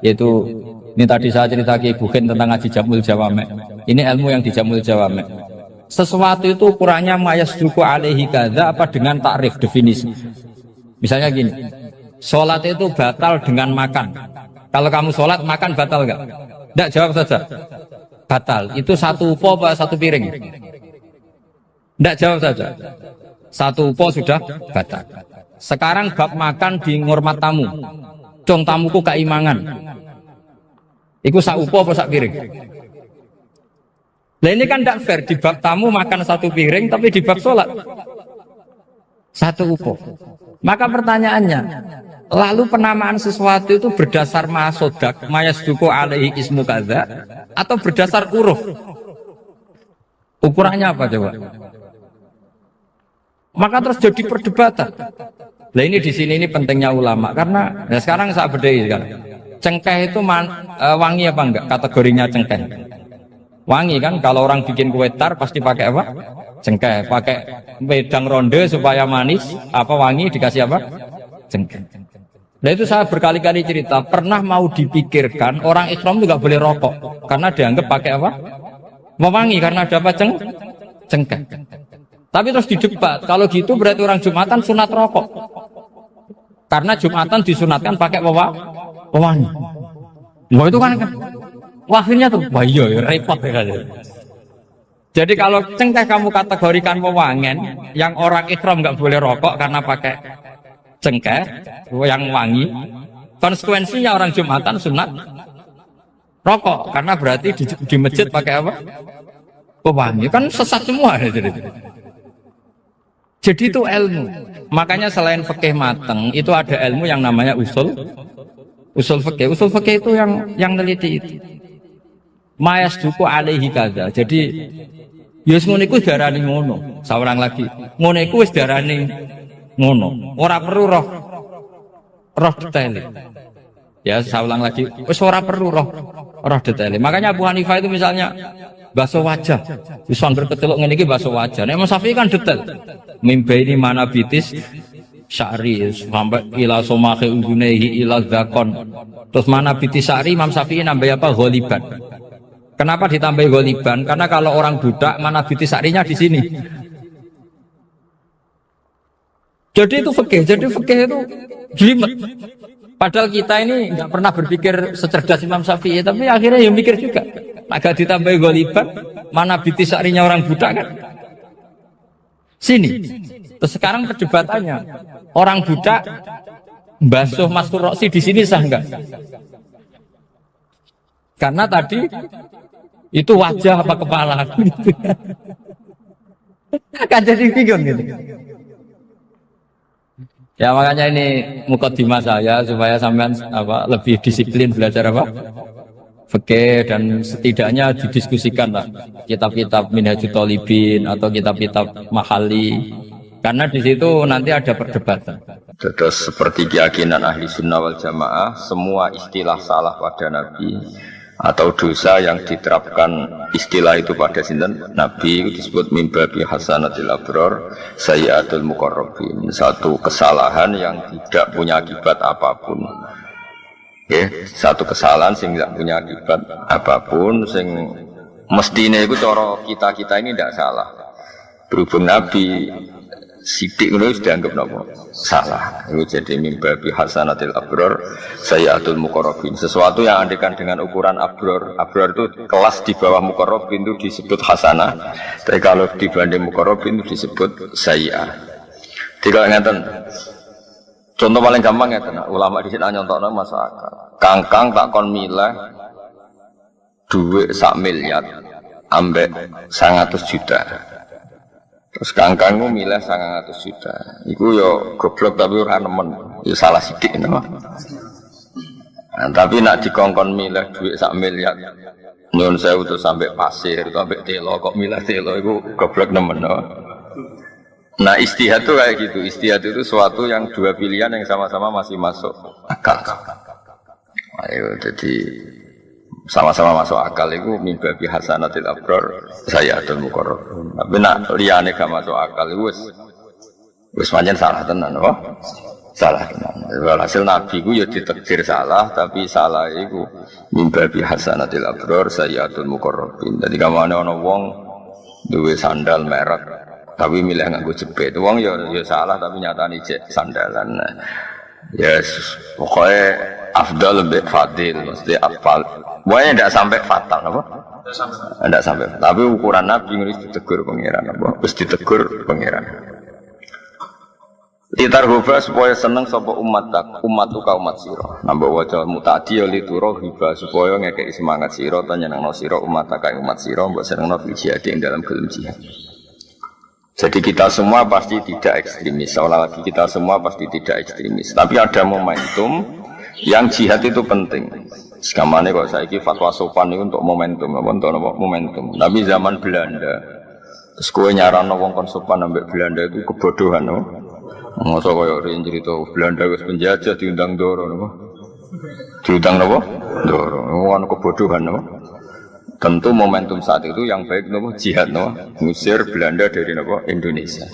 yaitu ini tadi saya cerita ke Ibu Khen tentang ngaji Jamul Jawame. Ini ilmu yang di Jamul Jawame. Sesuatu itu ukurannya mayasduku alaihi kadza apa dengan takrif definisi. Misalnya gini, sholat itu batal dengan makan. Kalau kamu sholat makan batal nggak? Nggak, jawab saja. Batal. Itu satu upo apa satu piring? Nggak, jawab saja. Satu upo sudah batal. Sekarang bab makan di ngurmat tamu. Cung tamuku keimangan. Iku sak upo apa sak piring? Nah ini kan tidak fair. Di bab tamu makan satu piring, tapi di bab sholat satu upo. Maka pertanyaannya, lalu penamaan sesuatu itu berdasar masodak, mayasduku alaihi ismu kadza, atau berdasar huruf? Ukurannya apa coba? Maka terus jadi perdebatan. Nah ini di sini ini pentingnya ulama, karena ya sekarang saya bedai kan. Cengkeh itu wangi apa enggak? Kategorinya cengkeh. Wangi kan, kalau orang bikin kue tar pasti pakai apa? Cengkeh. Pakai wedang ronde supaya manis, apa wangi dikasih apa? Cengkeh. Nah itu saya berkali-kali cerita, pernah mau dipikirkan orang Islam itu nggak boleh rokok karena dianggap pakai apa? Mewangi karena ada apa? Cengkeh. Tapi terus didebat, kalau gitu berarti orang Jumatan sunat rokok. Karena Jumatan disunatkan pakai pewangi. Wah itu kan akhirnya tuh, wah iya repot ya. Jadi kalau cengkeh kamu kategorikan pewangen, yang orang Islam nggak boleh rokok karena pakai cengkeh yang wangi, konsekuensinya orang Jumatan sunat rokok karena berarti di masjid pakai apa? Pewangi, kan sesat semua ya. Jadi itu ilmu. Makanya selain fikih mateng itu ada ilmu yang namanya usul Usul fikih itu yang neliti itu. Mayas duku alaihi kaza. Jadi yus ngono iku darani ngono. Saurang lagi. Ngono iku wis darani ngono. Ora perlu roh detail. Ya, saya ulang lagi. Wis ora perlu roh detail. Makanya Abu Hanifah itu misalnya basuh wajah. Wis angger keceluk ngene iki basuh wajah. Nek Imam Syafi'i kan detail. Mimba ini mana bitis syari sampai ila somahe udunehi ila zakon. Terus mana bitis syari Imam Syafi'i nambah apa? Ghaliban. Kenapa ditambah ghaliban? Karena kalau orang budak mana bitis syarinya di sini. Jadi itu fikih. Jadi fikih itu jelimet. Padahal kita ini nggak pernah berpikir secerdas Imam Syafi'i, tapi akhirnya ya mikir juga. Agak ditambah ghaliban, mana bitis syarinya orang budak kan? Sini. Terus sekarang perdebatannya, orang budak basuh Mastur Roksi di sini sah enggak? Karena tadi itu wajah apa kepala? Kan jadi bingung gitu. Ya makanya ini mukadimah saya supaya sampean lebih disiplin belajar fikih dan setidaknya didiskusikan lah kitab-kitab Minhajut Thalibin atau kitab-kitab Mahali karena di situ nanti ada perdebatan. Terus seperti keyakinan ahli sunnah wal jamaah, semua istilah salah pada Nabi atau dosa yang diterapkan istilah itu pada sinten Nabi itu disebut mimbabi hasanatil abrar sayyatul muqarrabin, satu kesalahan yang tidak punya akibat apapun. Satu kesalahan sing tidak punya akibat apapun, sing mestine itu cara kita ini tidak salah. Berhubung Nabi sidik itu dianggap salah. Itu jadi mimbabi hasanatil abrar sayyatul muqarrabin. Sesuatu yang andekan dengan ukuran abrar itu kelas di bawah muqarrabin itu disebut hasanah. Tapi kalau dibanding muqarrabin itu disebut sayyi'ah. Jadi kalau ngeten, contoh paling gampang ya, ulama di sini nyontokno masuk akal. Kangkang tak kon milah duit 1 miliar ambek 100 juta. Terus kangkangmu milah 100 juta. Iku yo goblok tapi ora nemen. Yo salah sithik no. Tapi nak dikongkon milah duit 1 miliar. Nyun sewu terus sampai pasir, sampai telo kok milah telo iku goblok nemen no. Nah istihad itu kayak gitu. Istihad itu suatu yang dua pilihan yang sama-sama masih masuk akal. Ayo jadi sama-sama masuk akal itu mimbabi hasanatil abrar sayyatul muqarrabin. Tapi nak liyane gak masuk akal itu wis pancen salah tenan kok. Salah tenan. Hasil Nabi ku ya ditakdir salah tapi salah itu mimbabi hasanatil abrar sayyatul muqarrabin. Jadi kamane ana wong duwe sandal merek tapi milih nganggo jepit. Wong ya salah tapi nyatane cek sandalan. Yes, pokoknya afdal lebih fadil, mesti afal. Pokoknya tidak sampai fatal, apa? Tidak sampai. Tapi ukuran Nabi harus ditegur pangeran, apa? Harus ditegur pangeran. Litarhuba supaya seneng sapa ummatuka umat sira. Nambah wajah mutadi lituro hiba supaya ngekeki semangat sira ta nyenengno sira umataka umat sira mbok senengno fil jihad ing dalam gelem jihad. Jadi kita semua pasti tidak ekstremis. Seolah lagi kita semua pasti tidak ekstremis. Tapi ada momentum yang jihad itu penting. Sekamane kok saiki fatwa sopan itu untuk momentum, untuk momentum. Tapi zaman Belanda, terus kowe nyarano wong kon sopan ambek Belanda itu kebodohan, no. Masa koyo rin cerita Belanda wis penjajah diundang Ndoro, no. Diundang napa? Ndoro. Ono kebodohan, no. Tentu momentum saat itu yang baik nopo jihad nopo ngusir Belanda dari nopo Indonesia.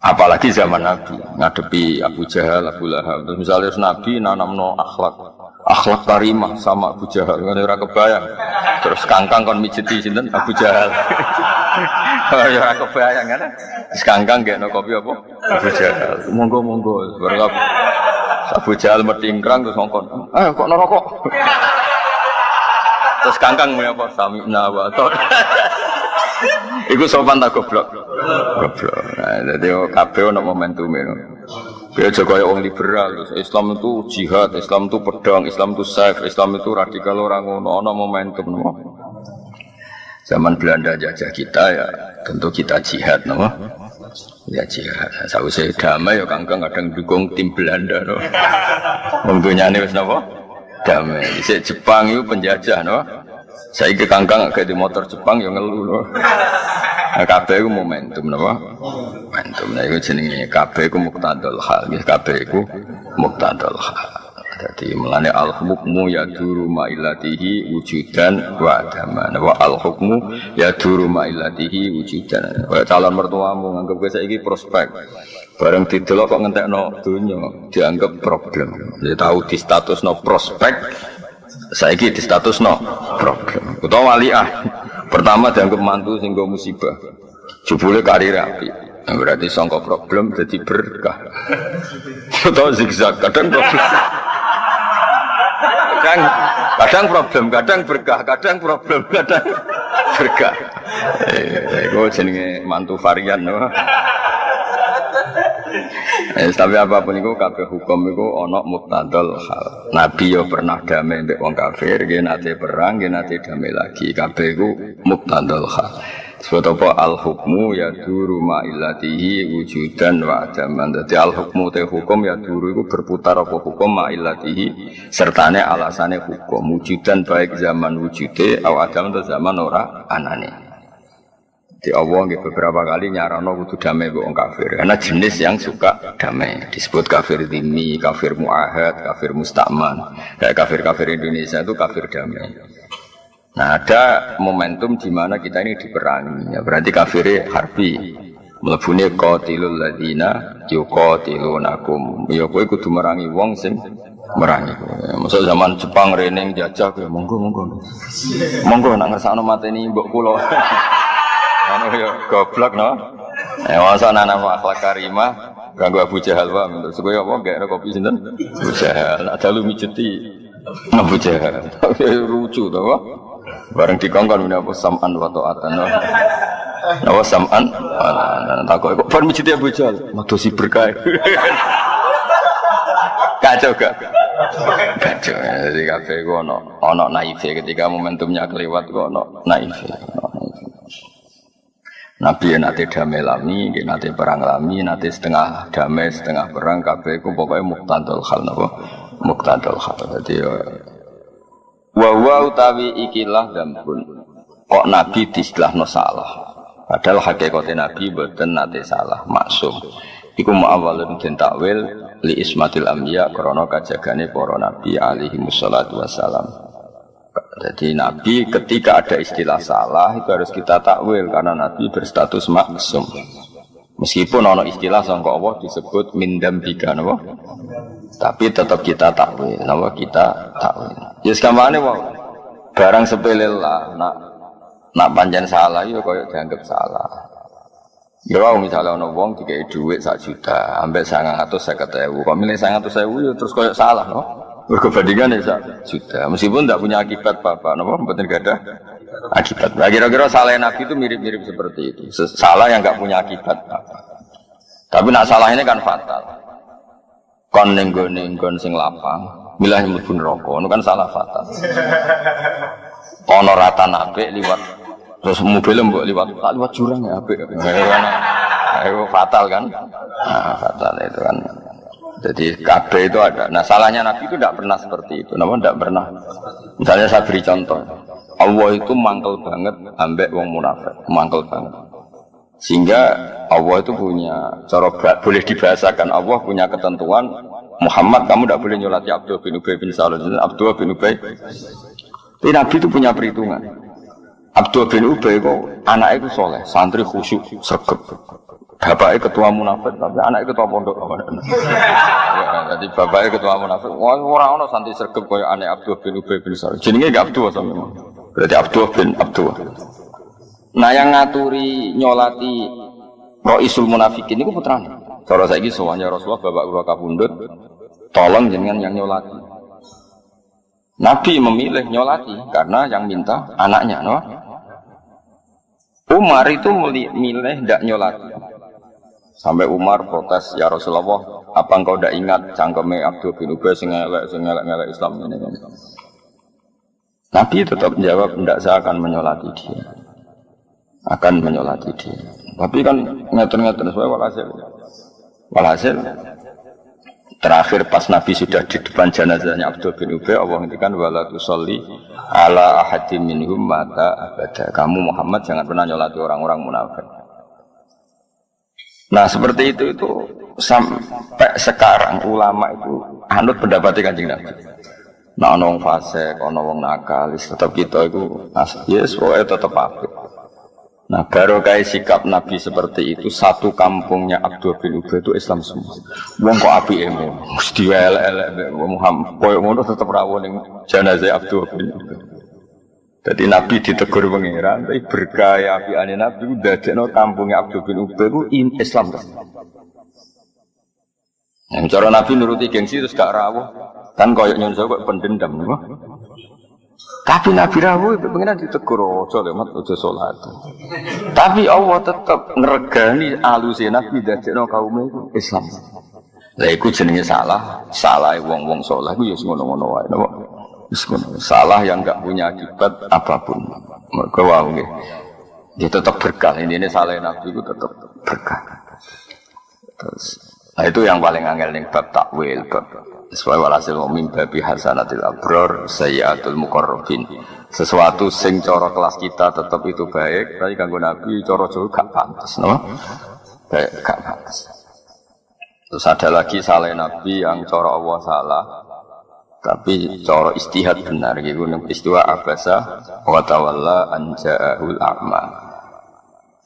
Apalagi zaman Nabi ngadepi Abu Jahal, Abu Lahab. Terus misalnya Nabi nanamno akhlak karimah sama Abu Jahal, ngene ora kebayang. Terus kangkang kon mijeti sinten Abu Jahal. Ora kebayang kan? Terus kangkang gekno kopi apa? Abu Jahal. Monggo bareng Abu Jahal metingkrang terus ngongkon. Kok neraka? Terus kangkang punya apa? Sami'na wa ta'na. Iku sopan tak goblok. Goblok. Nah, jadi kabeh ono momentume. Biar jaga wong liberal. Islam itu jihad, Islam itu pedang, Islam itu saif, Islam itu radikal orang ono momentum. Zaman Belanda jajah kita ya tentu kita jihad, Ya jihad. Sausé damai ya kangkang kadang dukung tim Belanda no. Wong dunyane wis napa? Damai. Dhisik Jepang itu penjajah no. Saiki kangkang gak di motor Jepang ya ngeluh no. Kabeh iku momentum napa? Momentum. Nah iku jenenge kabeh iku muqtadul hal. Kabeh iku muqtadul hal. Jadi melane al-hukmu yaduru ma'ilatihi wujudan wa adaman. Wa al-hukmu yaduru ma'ilatihi wujudan. Kayak calon mertuamu nganggep kowe saiki prospek. Bareng didelok kok ngentekno donya dianggap problem. Dia tahu di statusno prospek, saiki di statusno problem. Utawa waliah. Pertama dianggap mantu sing go musibah. Jebule karir apik. Nah, berarti sangka problem jadi berkah. Utawa zigzag kadang problem. Kadang problem, kadang berkah, kadang problem, kadang berkah. Itu jenenge mantu varian no. Tapi apapun itu kabeh hukum itu ana muqtadal hal. Nabi yo pernah damai mbek wong kafir, nggih nate perang, nggih nate damai lagi. Kabeh iku muqtadal hal. Sebab apa al-hukmu ya duru ma'ilatihi wujudan wa adaman. Jadi al-hukmu te hukum ya duru itu berputar apa hukum ma'ilatihi sertane alasane hukum wujudan baik zaman wujude atau adaman atau zaman ora anane. Di Allah beberapa kali nyarano kudu damai mbek wong kafir. Karena jenis yang suka damai disebut kafir dhimmi, kafir muahad, kafir musta'man. Kayak kafir-kafir Indonesia itu kafir damai. Nah ada momentum di mana kita ini diperangi, ya berarti kafirnya harbi, melebuni qatilul ladina yuqatilunakum. Ya kowe kudu merangi wong sing merangi kowe. Masuk zaman Jepang reneng jajah kowe monggo nak ngersakno mateni mbok kula. Anu ya goblok no. Masa ana akhlak karimah ganggu Abu Jahal wae terus kowe apa gak kopi sinten? Abu Jahal. Ada lu mijeti Abu Jahal. Lucu to wae. Bareng dikongkon menapa sam'an wa ta'atan. Napa sam'an? Takok kok bar mijiti Abu Jahal, madosi berkah. Kacau gak? Kacau. Jadi kabeh ku ana naife ketika momentumnya kelewat ku ana naife. Nabi nate damai lami, nate perang lami, nate setengah damai, setengah perang kabeh ku pokoke muqtadul hal napa? Muqtadul hal. Dadi wa utawi ikilah dambun kok Nabi diistilahno salah padahal hakikatnya Nabi mboten nate salah maksum iku muawwalun den takwil li ismatil anbiya krana kajagane para nabi alaihi wassalatu wassalam. Jadi Nabi ketika ada istilah salah itu harus kita takwil karena Nabi berstatus maksum. Meskipun ana istilah sangka Allah disebut min dambika napa? Tapi tetap kita takwil, napa kita takwil. Ya sekamane wae. Barang sepele lah, nak pancen salah ya koyo dianggap salah. Ya wae misale ana wong dikei dhuwit 1 juta, ambek 950.000. Kok milih 900.000 ya terus koyo salah, no? Mergo bandingan ya 1 juta. Meskipun tidak punya akibat apa-apa, napa mboten gadah akibat. Nah, kira-kira salah Nabi itu mirip-mirip seperti itu. Salah yang enggak punya akibat apa. Tapi nak salah ini kan fatal. Kon ning nggon sing lapang, milah mlebu neraka, itu kan salah fatal. Ana ratan apik liwat terus mobil mbok liwat jurang ya apik. Itu fatal kan? Nah, fatal itu kan. Jadi kabeh itu ada. Nah, salahnya Nabi itu tidak pernah seperti itu. Namun tidak pernah. Misalnya saya beri contoh. Allah itu mangkel banget ambek wong munafik, mangkel banget. Sehingga Allah itu punya cara boleh dibahasakan Allah punya ketentuan Muhammad kamu tidak boleh nyolati Abdullah bin Ubay bin Salul. Abdullah bin Ubay. Tapi Nabi itu punya perhitungan. Abdullah bin Ubay itu anaknya itu soleh, santri khusyuk, sregep. Bapaknya ketua munafik, tapi anaknya ketua pondok. Ya, jadi bapaknya ketua munafik. Orang-orang santri sregep kayak anak Abdullah bin Ubay bin Salul. Jenenge gak Abdullah sama. Berarti Abdullah bin Abdullah. Nah yang ngaturi nyolati Roisul Munafikin itu putrane. Cara saiki sowannya Rasulullah bapak kula kabundut, tolong jenengan yang nyolati. Nabi memilih nyolati karena yang minta anaknya, no? Umar itu milih tidak nyolati. Sampai Umar protes, ya Rasulullah, apa engkau tidak ingat cangkeme Abdul bin Ubay sing elek Islam ini? Nabi tetap menjawab, tidak, saya akan menyolati dia. Akan menyolati dia. Tapi kan ngeten-ngeten sesuai walhasil terakhir pas Nabi sudah di depan jenazahnya Abdul bin Ubay, Allah ngendikan wala tusolli ala ahadim minhum mata abada. Kamu Muhammad jangan pernah nyolati orang-orang munafik. Nah seperti itu sampai sekarang ulama itu anut pendapatnya Kanjeng Nabi. Nah ono wong fasik, ono wong nakalis, tetap kita itu yes pokoknya tetap apik. Nah baru kayak sikap Nabi seperti itu, satu kampungnya Abdul bin Ubay itu Islam semua. Wong kok apike mesti elek-elek Muhammad koyo ngono tetep rawuh ning jenazah Abdul bin Ubay. Jadi Nabi ditegur pangeran, tapi berkah apikane Nabi ndadekno kampungnya Abdul bin Ubay itu Islam terus. Yang cara Nabi nuruti gengsi terus gak rawuh. Kan koyo nyun kok pendendam niku. Tapi Nabi rawuh pengen ditegur aja lho mat aja salat. Tapi Allah tetap ngregani aluse Nabi dadekno kaum itu Islam. Lah iku jenenge salah wong-wong saleh iku ya ngono-ngono wae napa. Wis ngono. Salah yang enggak punya akibat apapun. Mergo wae nggih. Dia tetap berkah. Ini salah Nabi itu tetap berkah. Terus nah itu yang paling angel ning bab takwil bab sesuai walhasil mim babi hasanatil abror sayyatul muqarrabin. Sesuatu sing cara kelas kita tetap itu baik, tapi kanggo Nabi cara jauh gak pantes, no? Baik gak pantes. Terus ada lagi salah Nabi yang cara Allah salah, tapi cara istihad benar gitu. Ning peristiwa Abasa wa tawalla an ja'ahul a'ma.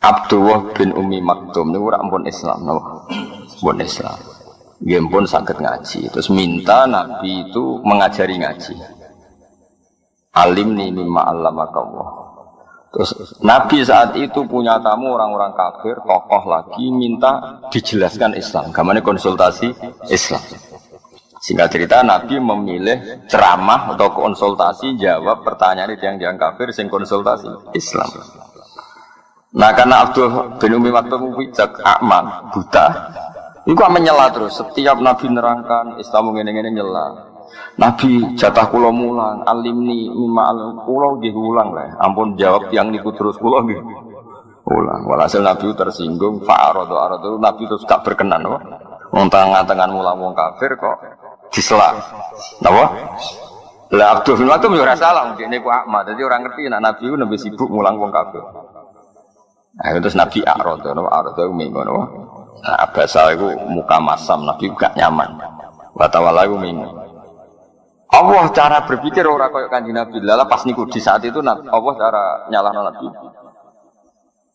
Abdullah bin Ummi Maktum niku ora ampun Islam, no? Pun Islam. Dia pun sakit ngaji. Terus minta Nabi itu mengajari ngaji. Alimni mimma allamakallah. Terus Nabi saat itu punya tamu orang-orang kafir, tokoh lagi minta dijelaskan Islam. Gamane konsultasi Islam. Singkat cerita Nabi memilih ceramah atau konsultasi jawab pertanyaan itu yang kafir sing konsultasi Islam. Nah karena Abdul bin Ummi Maktum bijak akmal buta. Iku menyela terus, setiap Nabi nerangkan Islam ngene-ngene nyela. Nabi jatah kula mulang, alimni mimma alim kula nggih ulang lah. Ampun jawab yang niku terus kula nggih. Ulang. Walhasil Nabi tersinggung, fa'aradu Nabi terus gak berkenan kok. Wong tangan-tangan mulang wong kafir kok disela. Napa? Lah Abdul bin Maktum yo ora salah, dene ku Ahmad. Dadi ora ngerti nek Nabi ku nembe sibuk mulang wong kafir. Nah, terus Nabi arado ngono. Nah, Abasa itu muka masam, Nabi gak nyaman. Watawala itu minggu. Allah cara berpikir orang kayak Kanjeng Nabi. Lala pas niku di saat itu Allah cara nyalahno Nabi.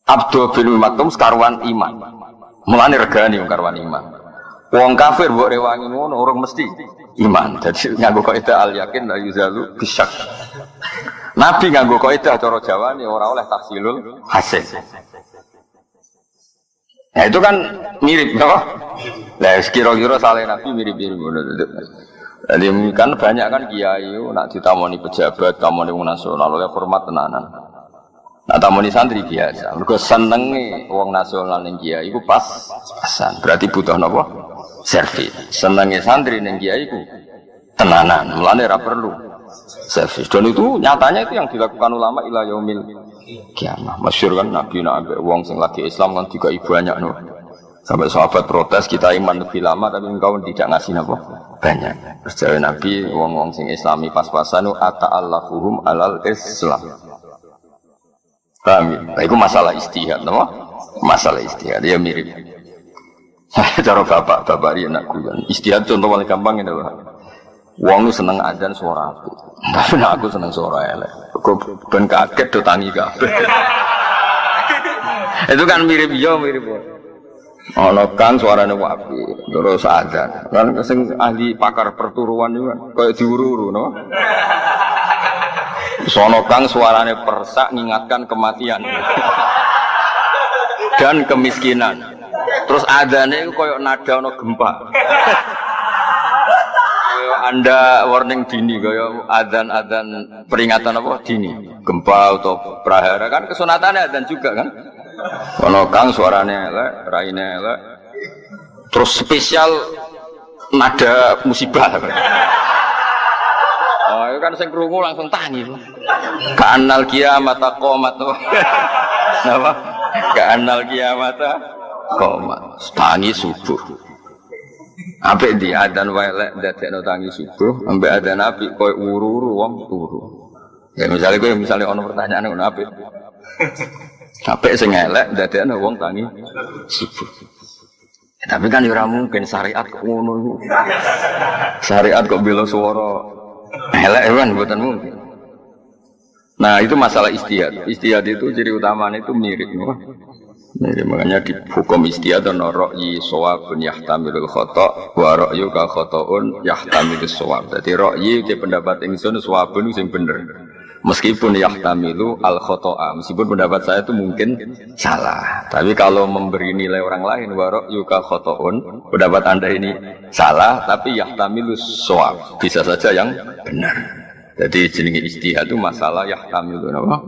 Abdul bin Maktum sekaruan iman. Mulane regani wong karuan iman. Wong kafir mbok rewangi ngono orang mesti iman. Jadi nganggo kaidah al yakin la yuzalu bisyak. Nabi nganggo kaidah cara Jawane ora oleh tafsilul hasil. Nah itu kan mirip, no? Nah kira-kira salah Nabi mirip-mirip. Jadi kan banyak kan kiai, nak ditamoni pejabat, tamoni wong nasional, oleh hormat tenanan. Nak tamoni santri biasa. Mergo senenge wong nasional ning kiai iku pas-pasan. Berarti butuh napa? Servis. Senenge santri ning kiai iku tenanan. Mulane ora perlu servis. Dan itu nyatanya itu yang dilakukan ulama ila yaumil kiamah. Masyhur kan Nabi nak ambek wong sing lagi Islam kan juga banyak no. Sampai sahabat protes kita iman lebih lama tapi engkau tidak ngasih apa banyak. Terus jawab Nabi wong-wong sing Islami pas-pasan ata'allafuhum alal Islam. Paham ya? Nah, itu masalah istihad no? Masalah istihad ya mirip. Cara bapak dia nak guyon. Istihad contoh paling gampang itu loh. Wong itu seneng adzan suara api. Tapi aku seneng suara elek. Kok ben kaget do tangi kabeh. Itu kan mirip yo mirip. Ana kang suarane api, terus adzan. Kan sing ahli pakar perturuan itu kan koyo diuru-uru no. Sono kang suarane persak ngingatkan kematian. Dan kemiskinan. Terus adzane iku koyo nada ana gempa. Anda warning dini kaya adzan peringatan apa dini gempa atau prahara kan kesunatannya adzan juga kan ono kang suaranya elek raine elek terus spesial nada musibah kan. Oh itu kan sing krungu langsung tangi kanal kiamat qamat apa Ka'annal qiyamata qoma. Tangi subuh. Apik di adzan welek dadekno tangi subuh, ambek adzan apik koyo uru-uru wong turu. Ya misalnya ono pertanyaan ngono apik. Apik sing elek dadekno wong tangi subuh. Ya, tapi kan ora mungkin syariat kok ngono iku. Syariat kok bela swara elek kan mboten mungkin. Nah itu masalah istihad. Istihad itu ciri utamanya itu mirip, mirip makanya di hukum istihad ana ra'yi shawabun yahtamilul khata' wa ra'yu ka khata'un yahtamilus shawab. Dadi ra'yi te pendapat ingsun shawabun sing bener. Meskipun yahtamilu al khata'a, meskipun pendapat saya itu mungkin salah. Tapi kalau memberi nilai orang lain wa ra'yu ka khata'un, pendapat Anda ini salah tapi yahtamilus shawab, bisa saja yang benar. Jadi jenenge ijtihad itu masalah yahtamilu napa?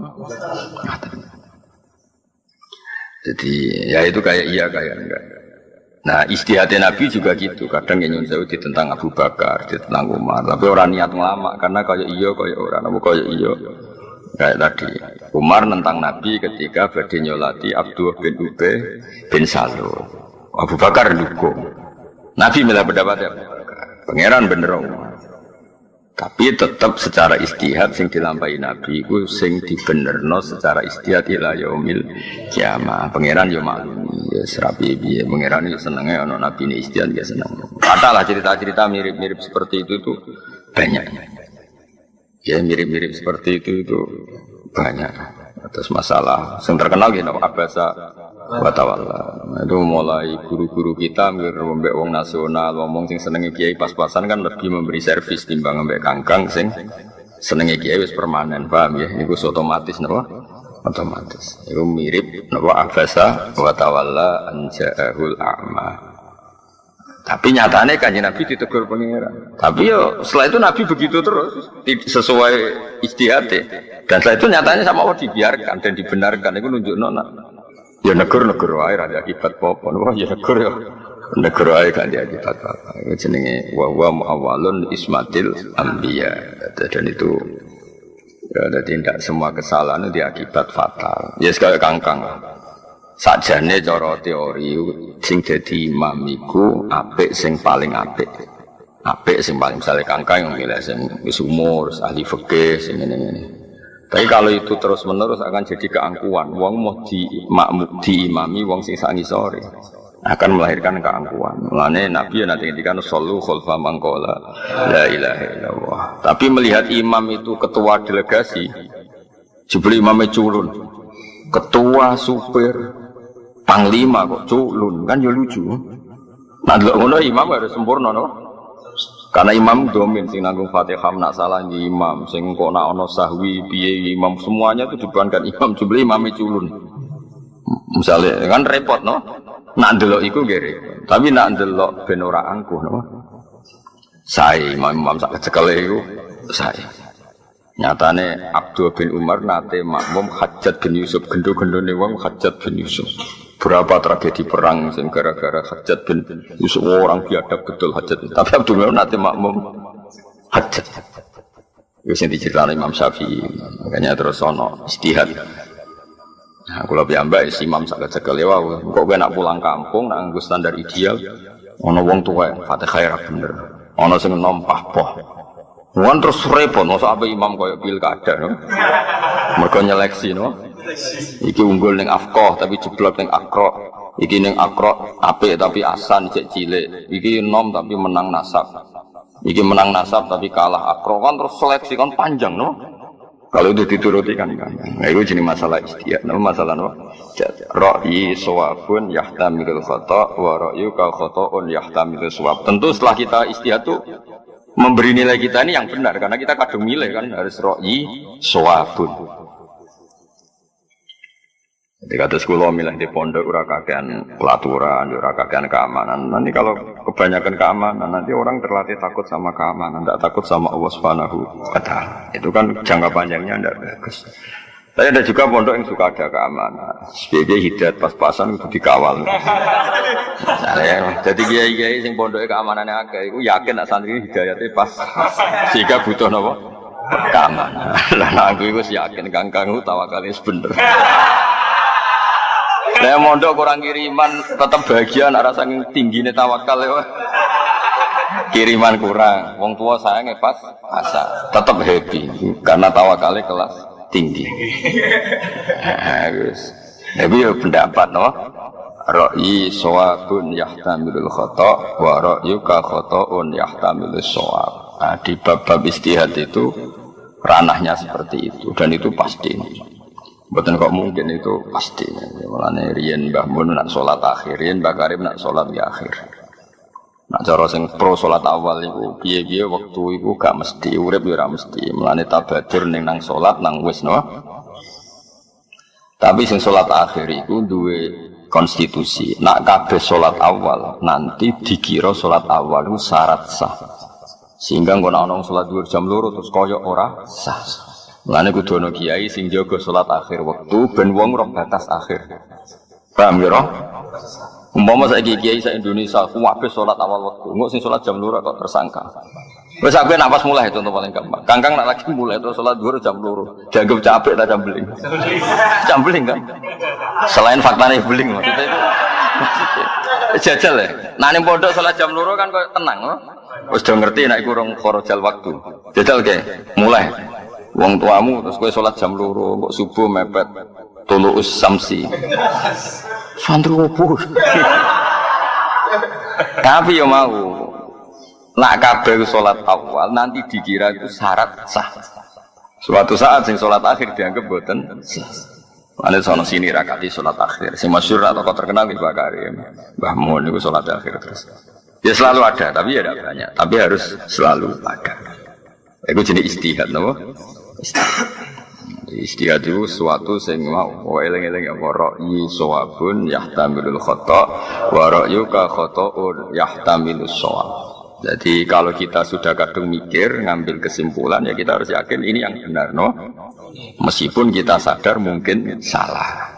Jadi ya itu kayak iya kayak enggak. Nah, ijtihadnya Nabi juga gitu. Kadang yang nyuwun ditentang Abu Bakar, ditentang Umar, tapi orang niat ngelama karena kayak iya kayak orang apa kayak iya. Kayak tadi Umar nentang Nabi ketika badhe nyolati Abdullah bin Ubay bin Salul. Abu Bakar dukung. Nabi milah pendapatnya pangeran bener Umar. Tapi tetap secara istihad sing dilampahi Nabi iku sing dibenerno secara istihad ila yaumil kiamah. Pangeran yo maklumi ya serapi piye pangeran yo senenge ana nabi ne istihad ya seneng. Katalah cerita-cerita mirip-mirip seperti itu banyak. Ya mirip-mirip seperti itu banyak. Atas masalah yang terkenal gitu Abasa wa tawalla. Itu mulai guru-guru kita mbek wong nasional ngomong sing senenge kiai pas-pasan kan lebih memberi servis timbang mbek kangkang sing senenge kiai wis permanen, paham ya? Niku otomatis napa? Otomatis. Itu mirip napa Abasa wa tawalla anja'ahul a'ma. Tapi nyatanya kanjeng Nabi ditegur pangeran. Tapi yo setelah itu Nabi begitu terus sesuai ijtihadnya. Dan setelah itu nyatanya sama Allah dibiarkan dan dibenarkan. Itu nunjukno ya negur wae ra akibat apa. Wah ya negur ya. Negur wae kan dia akibat apa. Itu jenenge wa huwa muawwalun ismatil anbiya. Dan itu ya tidak semua kesalahan itu akibat fatal. Ya sekali kangkang. Sakjane cara teori sing dadi imam iku apik sing paling apik. Apik sing paling misale kangkang yang milih sing wis umur, ahli fikih sing ngene-ngene. Tapi kalau itu terus-menerus akan jadi keangkuhan. Wong mau diimami wong sing sangisore akan melahirkan keangkuhan. Mulane Nabi nanti ngendikan sallu khalfa man qala la ilaha illallah. Tapi melihat imam itu ketua delegasi, jebule imame culun. Ketua supir panglima kok culun kan ya lucu. Nah lho ngono imam harus sempurna no. Karena imam domin sing nanggung Fatihah nak salah di imam sing kok nak ana sahwi piye imam semuanya itu dibebankan imam jebule imame culun. Misalnya kan repot no. Nak ndelok iku nggih repot. Tapi nak ndelok ben ora angkuh no. Sae imam sak kecekele iku sae. Nyatane Abdul bin Umar nate makmum Hajjaj bin Yusuf gendo-gendone wong Hajjaj bin Yusuf. Berapa tragedi perang sing gara-gara Hajjaj bin Yusuf orang biadab betul Hajjaj. Tapi Abdul bin Umar nate makmum Hajjaj. Wis diceritani Imam Syafi'i. Makanya terus ana istihad. Nah, kula piyambak imam sak kecekel wae. Kok kowe nak pulang kampung nak nganggo standar ideal ana wong tuwa Fatihah ra bener. Ana sing nompah poh. Wan terus repot, masa apa imam koyo pilkada, no? Mereka nyeleksi, no? Iki unggul neng afkoh tapi jeblok neng akro. Iki neng akro apik tapi asan cek cilik. Iki nom tapi menang nasab. Iki menang nasab tapi kalah akro kan terus seleksi kan panjang, no? Kalau itu dituruti kan. Nah itu jenis masalah istihad, no? Masalah no? Ra'yi shawabun yahtamilul khata' wa ra'yu ka khata'un yahtamilul shawab. Tentu setelah kita istihad tuh memberi nilai kita ini yang benar karena kita kadung milih kan harus ra'yi shawabun. Jadi kata sekolah milih di pondok ora kakean pelaturan, ora kakean keamanan. Nanti kalau kebanyakan keamanan nanti orang terlatih takut sama keamanan, tidak takut sama Allah Subhanahu wa taala. Itu kan jangka panjangnya tidak bagus. Tapi ada juga pondok yang suka ada keamanan. Sebagai hidayat pas-pasan itu dikawal. Jadi kiai-kiai sing pondoknya keamanannya agak, itu yakin nak santri hidayatnya pas. Sehingga butuh apa? Keamanan. Lah aku itu yakin kangkang tawakalnya bener. Saya mondok kurang kiriman tetap bahagia nek saking tinggine tawakal ya. Kiriman kurang, wong tua saya pas asa, tetap happy karena tawakalnya kelas tinggi. Terus, tapi ya pendapat no, ra'yi sawabun yahtamilul khata, wa ra'yuka khata'un yahtamilus sawab. Nah, di bab-bab istihad itu ranahnya seperti itu dan itu pasti. Betul kok mungkin itu pasti. Mulane riyen Mbah Mun nak salat akhir, riyen Mbah Karim nak salat di akhir. Nak cara sing pro salat awal iku piye-piye wektu iku gak mesti urip ya ora mesti. Mulane tabadur ning nang salat nang wis no. Tapi sing salat akhir iku duwe konstitusi. Nak kabeh salat awal nanti dikira salat awal iku syarat sah. Sehingga ngono ana salat dhuwur jam 2 terus koyo ora sah. Mulane kudu ana kiai sing jaga salat akhir wektu ben wong roh batas akhir. Paham ya, roh? Umpama saiki kiai sak Indonesia kuwabe salat awal wektu, engko sing salat jam 2 kok tersangka. Wis aku nak pas mulai contoh paling gampang. Kangkang nak lagi mulai terus salat dhuwur jam 2. Dianggap capek ta jambeling. Jambeling kan? Selain faktane beling maksudnya itu. Jajal ya. Nah ning pondok salat jam 2 kan kok tenang, loh. Wis do ngerti nek iku rong kharajal waktu. Jajal ke, mulai. Wong tuamu terus kowe salat jam 2 kok subuh mepet tuluus samsi. Santri opo? Tapi yo mau nak kabeh salat awal nanti dikira itu syarat sah. Suatu saat sing salat akhir dianggap boten sah. Ana sono sini rakati salat akhir. Sing masyhur atau terkenal Mbah Karim. Mbah Mun niku salat akhir terus. Ya selalu ada, tapi ya tidak banyak. Tapi harus selalu ada. Itu jenis istihad, no? Istihad itu suatu sing mau wa eling-eling apa ra'yi sawabun yahtamilul khata wa ra'yuka khata'un yahtamilus shawab. Jadi kalau kita sudah kadung mikir ngambil kesimpulan ya kita harus yakin ini yang benar, no? Meskipun kita sadar mungkin salah.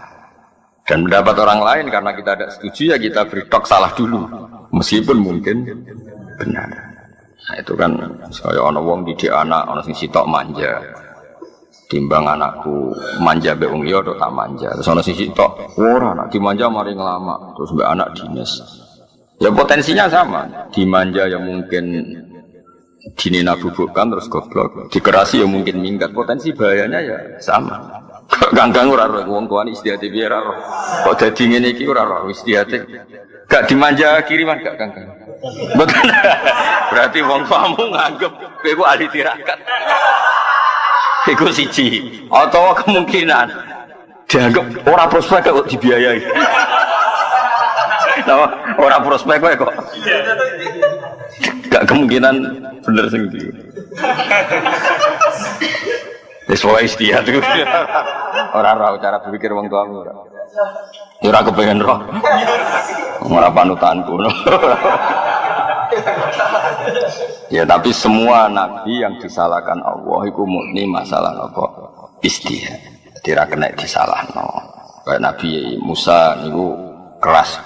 Dan pendapat orang lain karena kita tidak setuju ya kita beri tok salah dulu meskipun mungkin benar. Nah itu kan saya ana wong didik anak ana sing sitok manja. Timbang anakku manja mbek wong liya tak manja. Terus ana sing sitok ora nak dimanja mari ngelama terus mbek anak dinas. Ya potensinya sama. Dimanja yang mungkin dinina bubukkan terus goblok, dikerasi ya mungkin minggat. Potensi bahayanya ya sama. Ganggang ora ora wong tuane istihate piye ora ora. Kok dadi ngene iki ora ora istihate. Gak dimanja kiriman gak ganggang. Betul. Berarti wong tuamu nganggep kowe ku ahli tirakat. Iku siji. Atau kemungkinan dianggap ora prospek kok dibiayai. Nah, ora prospek kok. Gak kemungkinan bener sing iki. Wis wae istihad iku. Ora cara berpikir wong tuamu ora. Ya ora kepengen roh. Ora panutanku. Ya tapi semua nabi yang disalahkan Allah itu murni masalah apa? Istihad. Tidak kena disalahno. Kayak Nabi Musa niku keras.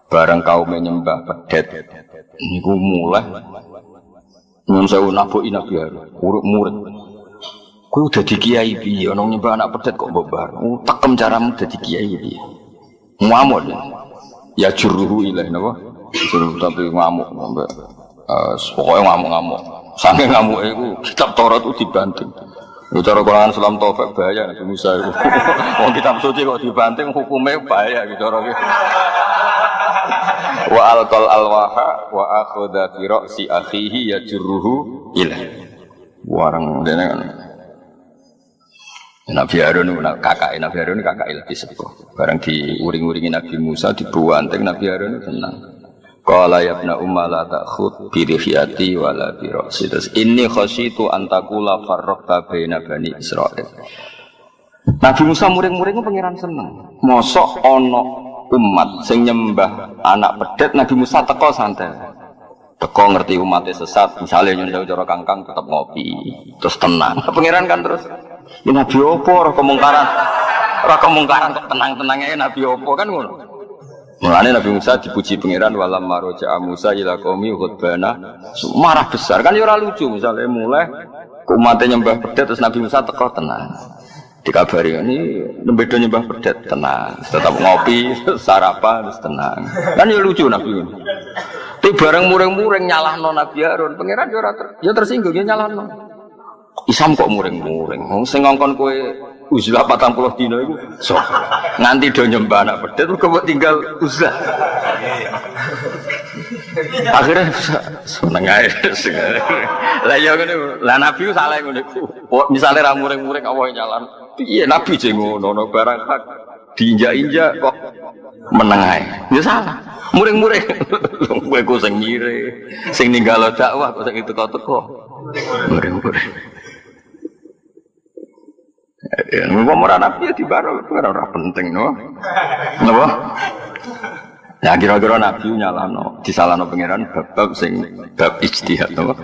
Bareng kaum menyembah pedet niku mulai nyun sewu nabuki Nabi Harun urip murid. Kowe udah di kiai piye ana nyembah anak pedet kok mbok bar. Tekem caramu dadi kiai piye. Ngamuk ya juruhu ilaih napa? Suruh tapi ngamuk sampai pokoknya ngamuk-ngamuk. Sampai ngamuk itu kitab Taurat itu dibanting. Cara Quran Islam Taufik bahaya Nabi Musa itu. Wong kitab suci kok dibanting hukumnya bahaya gitu cara gitu. Wa alqal alwaha wa akhadha fi ra'si akhihi yajruhu ilaih. Warang dene kan. Nabi Harun kakak lebih sepuh. Barang diuring-uringi Nabi Musa dibuanting Nabi Harun tenang. Qala ya ibna umma la ta'khud bi rihiyati wala bi ra'si. Inni khasyitu an taqula farraqta baina bani Israil. Nabi Musa muring-muring pangeran seneng. Mosok ana umat sing nyembah anak pedet Nabi Musa teko santai. Teko ngerti umatnya sesat, misalnya nyun cara kangkang tetap ngopi, terus tenang. Pangeran kan terus ini Nabi opo ora kemungkaran kok tenang-tenangnya Nabi opo kan ngono. Mulane Nabi Musa dipuji pangeran walam maroja Musa ila qaumi khutbana marah besar kan ya ora lucu misalnya mulai umatnya nyembah pedet terus Nabi Musa teko tenang. Dikabari ini nembedo nyembah pedet tenang, tetap ngopi, sarapan tenang. Kan ya lucu Nabi. Tapi bareng mureng-mureng nyalahno Nabi Harun, pangeran ya tersinggung ya nyalahno. Isam kok mureng-mureng. Wong sing ngongkon kowe uzlah 40 dina iku sok. Nganti do nyembah anak pedet kok tinggal uzlah. Akhirnya seneng ae. Lah ya ngene, lah Nabi ku salah ngene iku. Misale ra mureng-mureng apa nyalahno. Piye Nabi jeng ngono barang hak diinjak-injak kok meneng ae. Ya salah. Muring-muring. Kowe ku sing mire, sing ninggalo dakwah kok sing teko-teko. Muring-muring. Ya, ngomong Nabi ya dibaro ora penting no. Napa? Ya kira-kira Nabi nyalano, disalano pangeran bab sing bab ijtihad no.